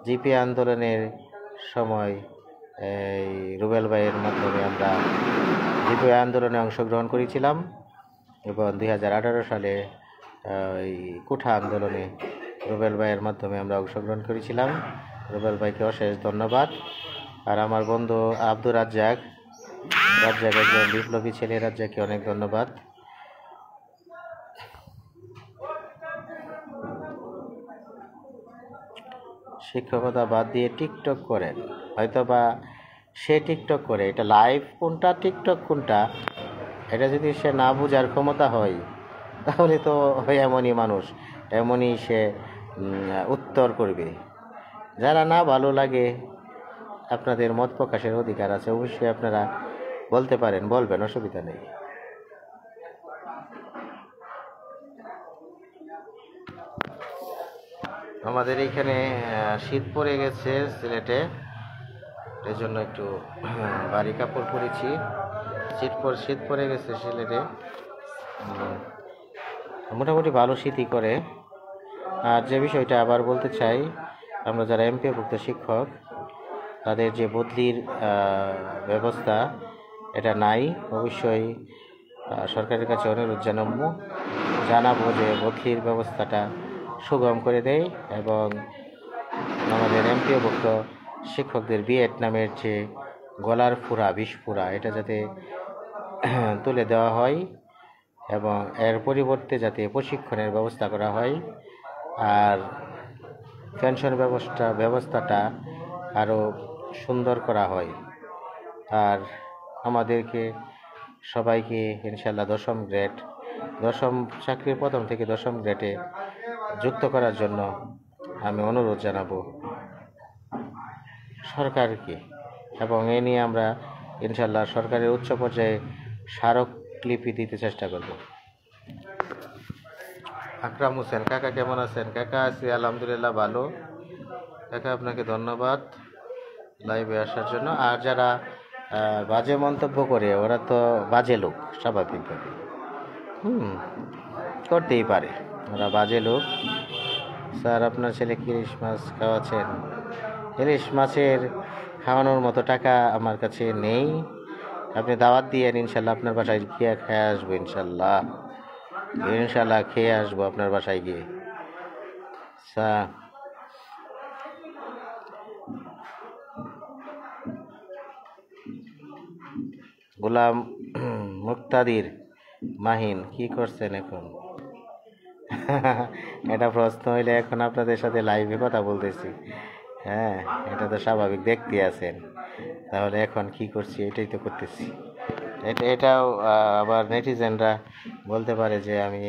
জিপি আন্দোলনের সময় এই রুবেল ভাইয়ের মাধ্যমে আমরা ডিপিআই আন্দোলনে অংশগ্রহণ করেছিলাম এবং 2018 সালে এই কুঠা আন্দোলনে রুবেল ভাইয়ের মাধ্যমে আমরা অংশগ্রহণ করেছিলাম। রুবেল ভাইকে অশেষ ধন্যবাদ। আর আমার বন্ধু আব্দুর রাজ্জাক একজন বিপ্লবী ছেলে, রাজ্জাককে অনেক ধন্যবাদ। শিক্ষকতা বাদ দিয়ে টিকটক করেন, হয়তোবা সে টিকটক করে, এটা লাইভ কোনটা টিকটক কোনটা এটা যদি সে না বোঝার ক্ষমতা হয় তাহলে তো এমনই মানুষ, এমনই সে উত্তর করবে। যারা না ভালো লাগে, আপনাদের মত প্রকাশের অধিকার আছে, অবশ্যই আপনারা বলতে পারেন, বলবেন, অসুবিধা নেই। আমাদের এইখানে শীত পড়ে গেছে সিলেটে, এই জন্য একটু ভারী কাপড় পরেছি। শীত পড়ে গেছে সিলেটে, মোটামুটি ভালো শীতই করে। আর যে বিষয়টা আবার বলতে চাই, আমরা যারা এমপিওভুক্ত শিক্ষক তাদের যে বদলির ব্যবস্থা এটা নাই। অবশ্যই সরকারের কাছে অনুরোধ জানাবো যে বদলির ব্যবস্থাটা সুগম করে দেয় এবং আমাদের এমপিওভুক্ত শিক্ষকদের বিএড নামের যে গলার ফুরা, বিষফুরা, এটা যাতে তুলে দেওয়া হয় এবং এর পরিবর্তে যাতে প্রশিক্ষণের ব্যবস্থা করা হয় আর পেনশন ব্যবস্থাটা আরও সুন্দর করা হয়। আর আমাদেরকে সবাইকে ইনশাল্লাহ দশম চাকরির প্রথম থেকে 10ম গ্রেডে যুক্ত করার জন্য আমি অনুরোধ জানাবো সরকারকে, এবং এ নিয়ে আমরা ইনশাল্লাহ সরকারের উচ্চ পর্যায়ে স্মারকলিপি দিতে চেষ্টা করব। আকরাম হোসেন কাকা কেমন আছেন? কাকা আছি আলহামদুলিল্লাহ ভালো। কাকা আপনাকে ধন্যবাদ লাইভে আসার জন্য। আর যারা বাজে মন্তব্য করে ওরা তো বাজে লোক, স্বাভাবিকভাবে করতেই পারে, ওরা বাজে লোক। স্যার আপনার ছেলে ইলিশ মাছ খাওয়াচ্ছেন? ইলিশ মাছের খাওয়ানোর মতো টাকা আমার কাছে নেই। আপনি দাওয়াত দিয়েন, ইনশাল্লাহ আপনার বাসায় গিয়ে খেয়ে আসবো। ইনশাল্লাহ খেয়ে আসবো আপনার বাসায় গিয়ে। গোলাম মুক্তাদির মাহিন কি করছেন এখন? এটা প্রশ্ন হইলে এখন আপনাদের সাথে লাইভে কথা বলতেছি, হ্যাঁ এটা তো স্বাভাবিক, দেখতে আছেন, তাহলে এখন কি করছি? এটাই তো করতেছি। এটাও আবার নেটিজেনরা বলতে পারে যে আমি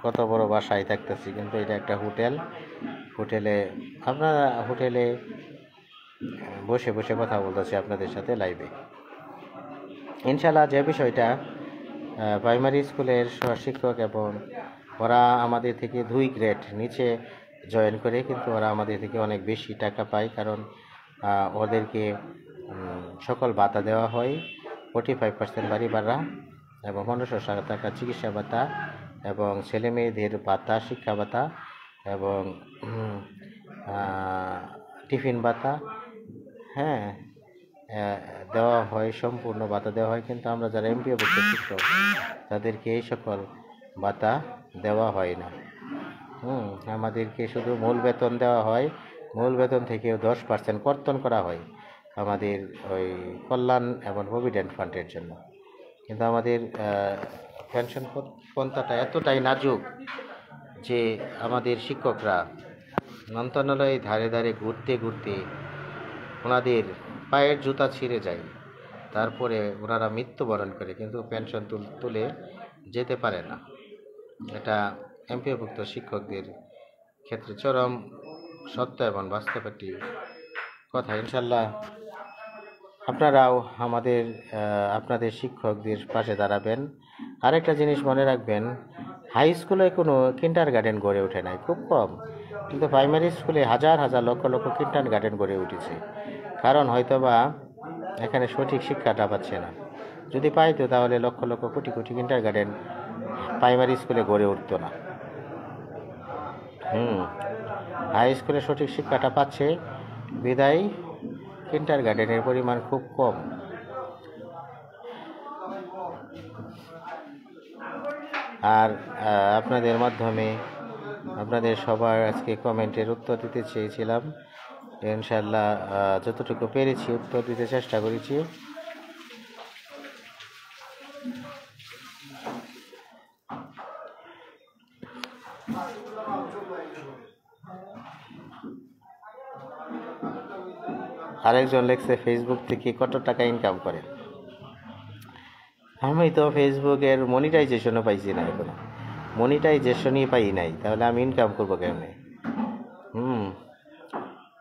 কত বড় বাসায় থাকতেছি, কিন্তু এটা একটা হোটেলে বসে বসে কথা বলতেছি আপনাদের সাথে লাইভে। ইনশাল্লাহ যে বিষয়টা প্রাইমারি স্কুলের শিক্ষক, এবং ওরা আমাদের থেকে 2 গ্রেড নিচে জয়েন করে, কিন্তু ওরা আমাদের থেকে অনেক বেশি টাকা পায়, কারণ ওদেরকে সকল ভাতা দেওয়া হয়, 45% বাড়ি ভাড়া এবং 1500 টাকা চিকিৎসা ভাতা এবং ছেলে মেয়েদের ভাতা, শিক্ষা ভাতা এবং টিফিন ভাতা, হ্যাঁ দেওয়া হয়, সম্পূর্ণ ভাতা দেওয়া হয়। কিন্তু আমরা যারা এমপিওভুক্ত শিক্ষক তাদেরকে এই সকল ভাতা দেওয়া হয় না। আমাদেরকে শুধু মূল বেতন দেওয়া হয়, মূল বেতন থেকেও 10% কর্তন করা হয় আমাদের ওই কল্যাণ এবং প্রভিডেন্ট ফান্ডের জন্য। কিন্তু আমাদের পেনশন পন্থাটা এতটাই নাজুক যে আমাদের শিক্ষকরা মন্ত্রণালয়ে ধারে ধারে ঘুরতে ওনাদের পায়ের জুতা ছিঁড়ে যায়, তারপরে ওনারা মৃত্যুবরণ করে, কিন্তু পেনশন তুলে যেতে পারে না। এটা এমপিওভুক্ত শিক্ষকদের ক্ষেত্রে চরম সত্য এবং বাস্তব একটি কথা। ইনশাল্লাহ আপনারাও আপনাদের শিক্ষকদের পাশে দাঁড়াবেন। আরেকটা জিনিস মনে রাখবেন, হাই স্কুলে কোনো কিন্ডারগার্টেন গড়ে ওঠে নাই, খুব কম, কিন্তু প্রাইমারি স্কুলে হাজার লক্ষ কিন্ডারগার্টেন গড়ে উঠেছে। কারণ হয়তোবা এখানে সঠিক শিক্ষাটা পাচ্ছে না, যদি পাইতো তাহলে লক্ষ কোটি কিন্ডারগার্টেন প্রাইমারি স্কুলে গড়ে উঠতো না। হাই স্কুলে সঠিক শিক্ষাটা পাচ্ছে বিদায় কিন্ডার গার্ডেনের পরিমাণ খুব কম। আর আপনাদের মাধ্যমে আপনাদের সবার আজকে কমেন্টের উত্তর দিতে চেয়েছিলাম। ইনশাল্লাহ যতটুকু পেরেছি উত্তর দিতে চেষ্টা করেছি। আরেকজন লেখছে ফেসবুক থেকে কত টাকা ইনকাম করে। আমি তো ফেসবুকের মনিটাইজেশনও পাইছি না, এখনো মনিটাইজেশনই পাই নাই, তাহলে আমি ইনকাম করবো কেমনে?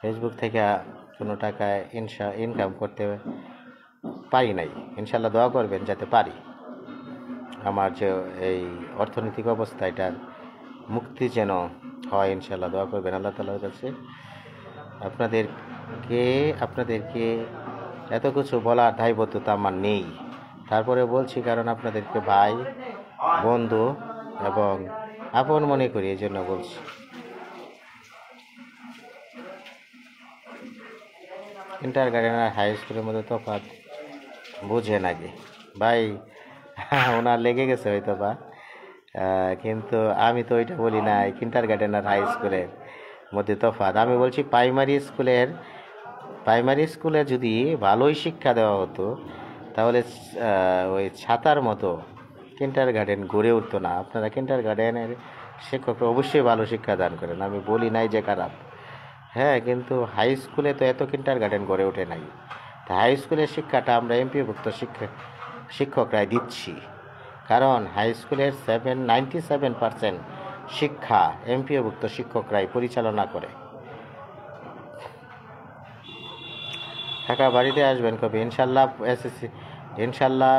ফেসবুক থেকে কোনো টাকা ইনকাম করতে পারি নাই। ইনশাল্লাহ দোয়া করবেন যাতে পারি। আমার যে এই অর্থনৈতিক অবস্থা এটার মুক্তি যেন হয়, ইনশাল্লাহ দোয়া করবেন আল্লাহ তাআলার কাছে। আপনাদেরকে এত কিছু বলার দায়বদ্ধতা আমার নেই, তারপরে বলছি কারণ আপনাদেরকে ভাই, বন্ধু এবং আপন মনে করি, এই জন্য বলছি। কিন্ডার গার্ডেন আর হাই স্কুলের মধ্যে তফাৎ বুঝে নাকি ভাই? ওনার লেগে গেছে হয়তো বা, কিন্তু আমি তো ওইটা বলি না। কিন্ডার গার্ডেন আর হাই স্কুলের মধ্যে তফাৎ আমি বলছি প্রাইমারি স্কুলে যদি ভালোই শিক্ষা দেওয়া হতো তাহলে ওই ছাতার মতো কিন্ডার গার্ডেন গড়ে উঠতো না। আপনারা কিন্ডার গার্ডেনের শিক্ষকরা অবশ্যই ভালো শিক্ষা দান করেন, আমি বলি নাই যে খারাপ, হ্যাঁ, কিন্তু হাই স্কুলে তো এত কিন্ডার গার্ডেন গড়ে ওঠে নাই। তা হাই স্কুলের শিক্ষাটা আমরা এমপিওভুক্ত শিক্ষকরাই দিচ্ছি, কারণ হাই স্কুলের 97% শিক্ষা এমপিওভুক্ত শিক্ষকরাই পরিচালনা করে। ঢাকা বাড়িতে আসবেন কবে? ইনশাল্লাহ এসএসসি, ইনশাল্লাহ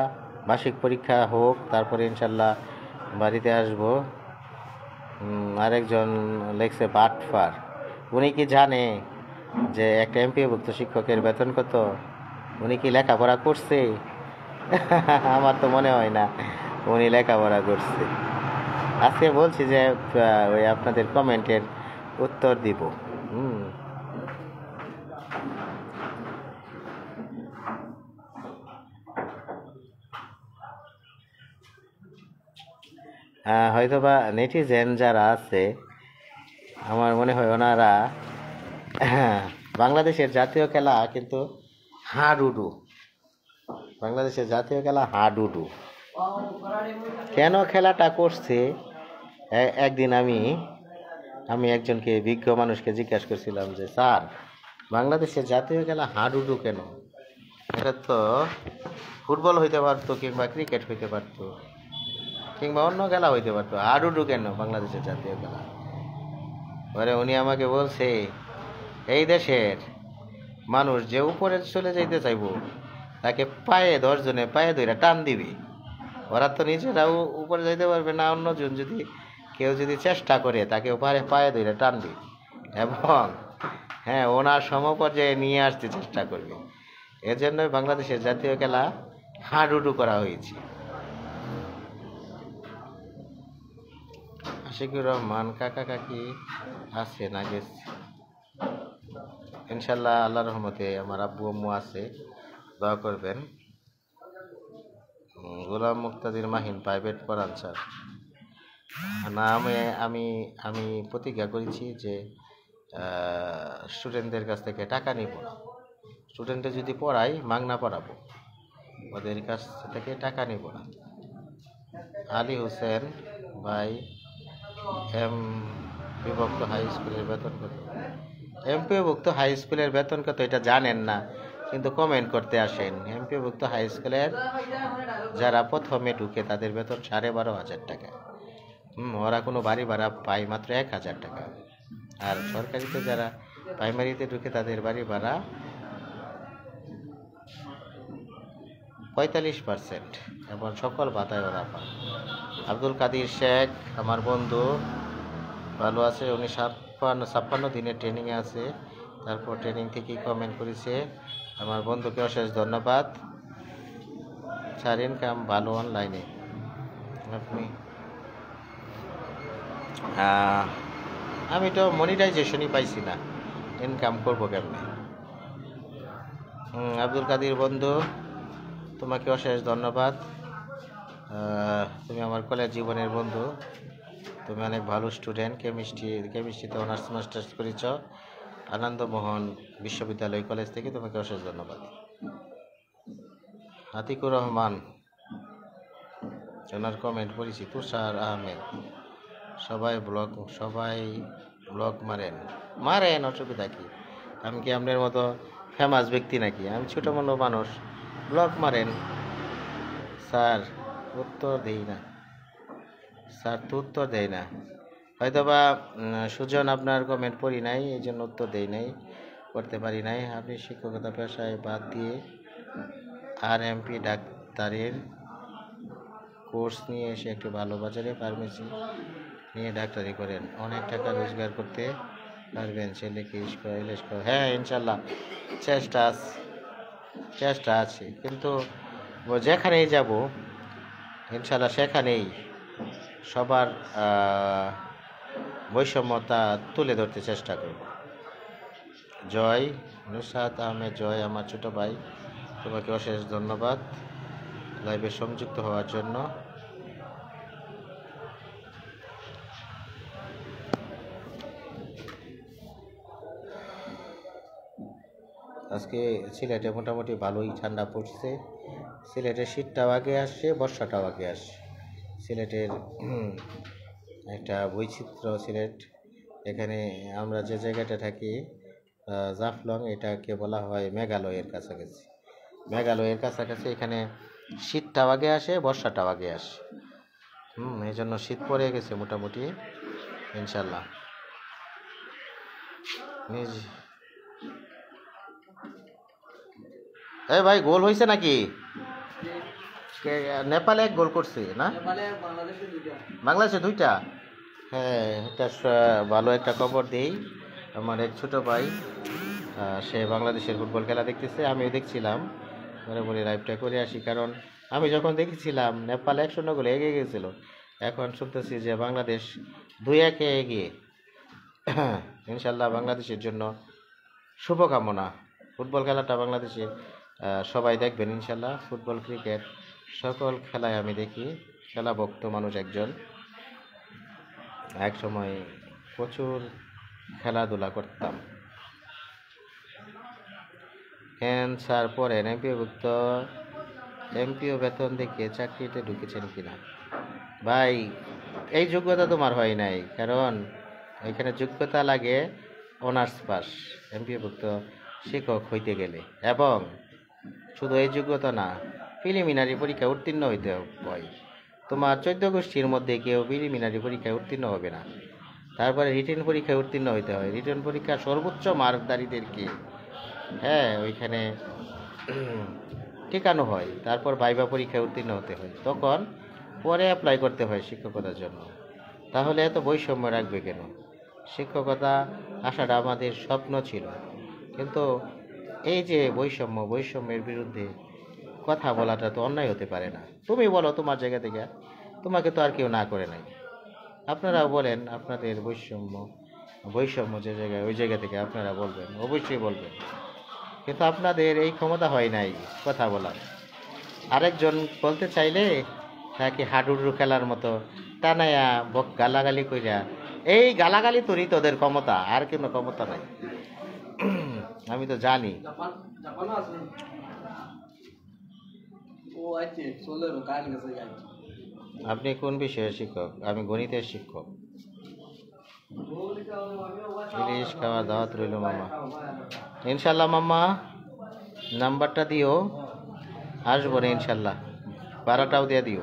বার্ষিক পরীক্ষা হোক, তারপরে ইনশাল্লাহ বাড়িতে আসব। আরেকজন লেখছে বাটফার, উনি কি জানে যে একটা এমপিওভুক্ত শিক্ষকের বেতন কত? উনি কি লেখাপড়া করছে? আমার তো মনে হয় না উনি লেখাপড়া করছে। আজকে বলছি যে ওই আপনাদের কমেন্টের উত্তর দিব। হয়তো বা নেটিজেন যারা আছে আমার মনে হয় ওনারা বাংলাদেশের জাতীয় খেলা কিন্তু হাডুডু। বাংলাদেশের জাতীয় খেলা হাডুডু। কেন খেলাটা করছে? একদিন আমি একজনকে বিজ্ঞ মানুষকে জিজ্ঞাসা করছিলাম যে স্যার, বাংলাদেশের জাতীয় খেলা হাডুডু কেন? এটা তো ফুটবল হইতে পারতো, কিংবা ক্রিকেট হইতে পারতো, কিংবা অন্য খেলা হইতে পারতো, হাডুডু কেন বাংলাদেশের জাতীয় খেলা? পরে উনি আমাকে বলছে, এই দেশের মানুষ যে উপরে চলে যাইতে চাইব তাকে 10 জনে পায়ে ধরে টান দিবে। ওরা তো নিজেরাও উপরে যাইতে পারবে না, অন্যজন যদি কেউ চেষ্টা করে তাকে পায়ে ধরে টানবে এবং ওনার সমপর্যায়ে নিয়ে আসতে চেষ্টা করবে। এজন্যই বাংলাদেশের জাতীয় খেলা হাডুডু করা হয়েছে। আশিকুর রহমান কাকা কাকি আছে না গেছে? ইনশাল্লাহ আল্লাহর রহমতে আমার আব্বু আম্মু আছে, দোয়া করবেন। গোলাম মুক্তাদির মাহিন প্রাইভেট পড়ান স্যার? না, আমি প্রতিজ্ঞা করেছি যে স্টুডেন্টদের কাছ থেকে টাকা নিব না। স্টুডেন্টে যদি পড়াই মাগনা পড়াবো, ওদের কাছ থেকে টাকা নিব না। আলী হোসেন ভাই, এমপিভুক্ত হাই স্কুলের বেতন কত? এমপিভুক্ত হাই স্কুলের বেতন কত এটা জানেন না, কিন্তু কমেন্ট করতে আসেন। এমপিভুক্ত হাই স্কুলের যারা প্রথমে ঢুকে তাদের বেতন 12,500 টাকা। ওরা কোনো বাড়ি ভাড়া পায় মাত্র 1,000 টাকা। আর সরকারিতে যারা প্রাইমারিতে ঢুকে তাদের বাড়ি ভাড়া 45%, এবং সকল ভাতায় ওরা পায়। আব্দুল কাদির শেখ আমার বন্ধু, ভালো আছে। উনি 56 দিনের ট্রেনিংয়ে আছে, তারপর ট্রেনিং থেকেই কমেন্ট করেছে। আমার বন্ধুকে অশেষ ধন্যবাদ। স্যার ইনকাম ভালো অনলাইনে আপনি? আমি তো মনিটাইজেশনই পাইছি না, ইনকাম করবো কেমনে? আব্দুল কাদির বন্ধু, তোমাকে অশেষ ধন্যবাদ। তুমি আমার কলেজ জীবনের বন্ধু। তুমি অনেক ভালো স্টুডেন্ট। কেমিস্ট্রিতে অনার্স মাস্টার্স করেছ আনন্দমোহন বিশ্ববিদ্যালয় কলেজ থেকে। তোমাকে অশেষ ধন্যবাদ। আতিকুর রহমান, ওনার কমেন্ট পড়েছি। তুষার আহমেদ, সবাই ব্লগ মারেন, অসুবিধা কি? আমি কি আপনার মতো ফেমাস ব্যক্তি নাকি? আমি ছোটো মতো মানুষ, ব্লগ মারেন। স্যার উত্তর দেই না, স্যার তো উত্তর দেয় না। হয়তোবা সুজন আপনার কমেন্ট পড়ি নাই, এই জন্য উত্তর দেই নাই, করতে পারি নাই। আপনি শিক্ষকতা পেশায় বাদ দিয়ে RMP ডাক্তারের কোর্স নিয়ে এসে একটু ভালো বাজারে ফার্মেসি নিয়ে ডাক্তারি করেন, অনেক টাকা রোজগার করতে পারবেন। ছেলেকে স্কুল। হ্যাঁ, ইনশাল্লাহ চেষ্টা আছে, কিন্তু যেখানেই যাব ইনশাল্লাহ সেখানেই সবার বৈষম্যতা তুলে ধরতে চেষ্টা করব। জয় নুসরাত আহমেদ, জয় আমার ছোট ভাই, তোমাকে অশেষ ধন্যবাদ লাইভে সংযুক্ত হওয়ার জন্য। আজকে সিলেটে মোটামুটি ভালোই ঠান্ডা পড়ছে। সিলেটের শীতটাও আগে আসছে, বর্ষাটাও আগে আসছে। সিলেটের একটা বৈচিত্র্য সিলেট। এখানে আমরা যে জায়গাটা থাকি জাফলং, এটাকে বলা হয় মেঘালয়ের কাছাকাছি। এখানে শীতটাও আগে আসে, বর্ষাটাও আগে আসে। এই জন্য শীত পড়ে গেছে মোটামুটি ইনশাল্লাহ। এই ভাই, গোল হয়েছে নাকি? নেপালে এক গোল করছে না, বাংলাদেশে 2টা। হ্যাঁ, এটা ভালো একটা খবর দেই। আমার এক ছোট ভাই, সে বাংলাদেশের ফুটবল খেলা দেখতেছে, আমিও দেখছিলাম। বলে লাইভটা করে আসি, কারণ আমি যখন দেখেছিলাম নেপাল 1-0 গোলে এগিয়ে গেছিল। এখন শুনতেছি যে বাংলাদেশ 2-1 এগিয়ে। ইনশাল্লাহ বাংলাদেশের জন্য শুভকামনা। ফুটবল খেলাটা বাংলাদেশের সবাই দেখবেন ইনশাল্লাহ। ফুটবল, ক্রিকেট সকল খেলায় আমি দেখি, খেলাভক্ত মানুষ একজন। এক সময় প্রচুর খেলাধুলা করতাম। স্যার পড়েন এমপিও বেতন দেখে চাকরিতে ঢুকেছেন কিনা? ভাই, এই যোগ্যতা তোমার হয় নাই, কারণ এখানে যোগ্যতা লাগে অনার্স পাস এমপিওভুক্ত শিক্ষক হইতে গেলে। এবং শুধু এই যোগ্যতা না, প্রিলিমিনারি পরীক্ষা উত্তীর্ণ হইতে হয়। তোমার 14 গোষ্ঠীর মধ্যে কেউ প্রিলিমিনারি পরীক্ষায় উত্তীর্ণ হবে না। তারপরে রিটেন পরীক্ষায় উত্তীর্ণ হইতে হয়। রিটেন পরীক্ষা সর্বোচ্চ মার্কধারীদেরকে ওইখানে টিকানো হয়। তারপর ভাইবা পরীক্ষায় উত্তীর্ণ হতে হয়, তখন পরে অ্যাপ্লাই করতে হয় শিক্ষকতার জন্য। তাহলে এত বৈষম্য রাখবে কেন? শিক্ষকতা আসাটা আমাদের স্বপ্ন ছিল, কিন্তু এই যে বৈষম্যের বিরুদ্ধে কথা বলাটা তো অন্যায় হতে পারে না। তুমি বলো তোমার জায়গা থেকে, তোমাকে তো আর কেউ না করে নাই। আপনারাও বলেন আপনাদের বৈষম্য যে জায়গায়, ওই জায়গা থেকে আপনারা বলবেন, অবশ্যই বলবেন। কিন্তু আপনাদের এই ক্ষমতা হয় নাই কথা বলার। আরেকজন বলতে চাইলে নাকি হাডুডু খেলার মতো টানায়া গালাগালি কইরা, এই গালাগালি তোরই তোদের ক্ষমতা, আর কোনো ক্ষমতা নাই। আমি তো জানি। আপনি কোন বিষয়ের শিক্ষক? আমি গণিতের শিক্ষক। ইলিশ খাওয়া দাওয়াত রইল মামা। ইনশাল্লাহ মামা, নাম্বারটা দিও, আসবো না ইনশাল্লাহ, ভাড়াটাও দিয়ে দিও।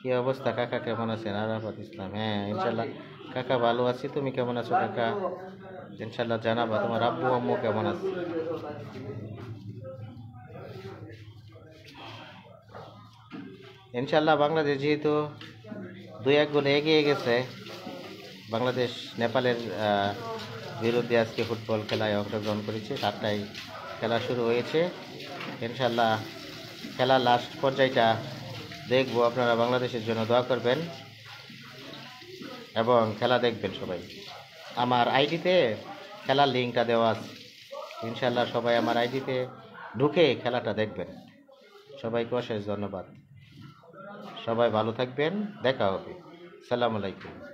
কি অবস্থা কাকা, কেমন আছেন? আরাফাত ইসলাম, হ্যাঁ ইনশাল্লাহ কাকা ভালো আছি। তুমি কেমন আছো কাকা? ইনশাল্লাহ জানাবা। তোমার আব্বু আম্মু কেমন আছে? ইনশাল্লাহ বাংলাদেশ যেহেতু 2-1 গোলে এগিয়ে গেছে, বাংলাদেশ নেপালের বিরুদ্ধে আজকে ফুটবল খেলায় অংশগ্রহণ করেছে। 7টায় খেলা শুরু হয়েছে। ইনশাল্লাহ খেলার লাস্ট পর্যায়টা দেখবো। আপনারা বাংলাদেশের জন্য দোয়া করবেন এবং খেলা দেখবেন সবাই। আমার আইডিতে খেলার লিঙ্কটা দেওয়া আছে। ইনশাল্লাহ সবাই আমার আইডিতে ঢুকে খেলাটা দেখবেন। সবাইকে অশেষ ধন্যবাদ। সবাই ভালো থাকবেন, দেখা হবে। সালাম আলাইকুম।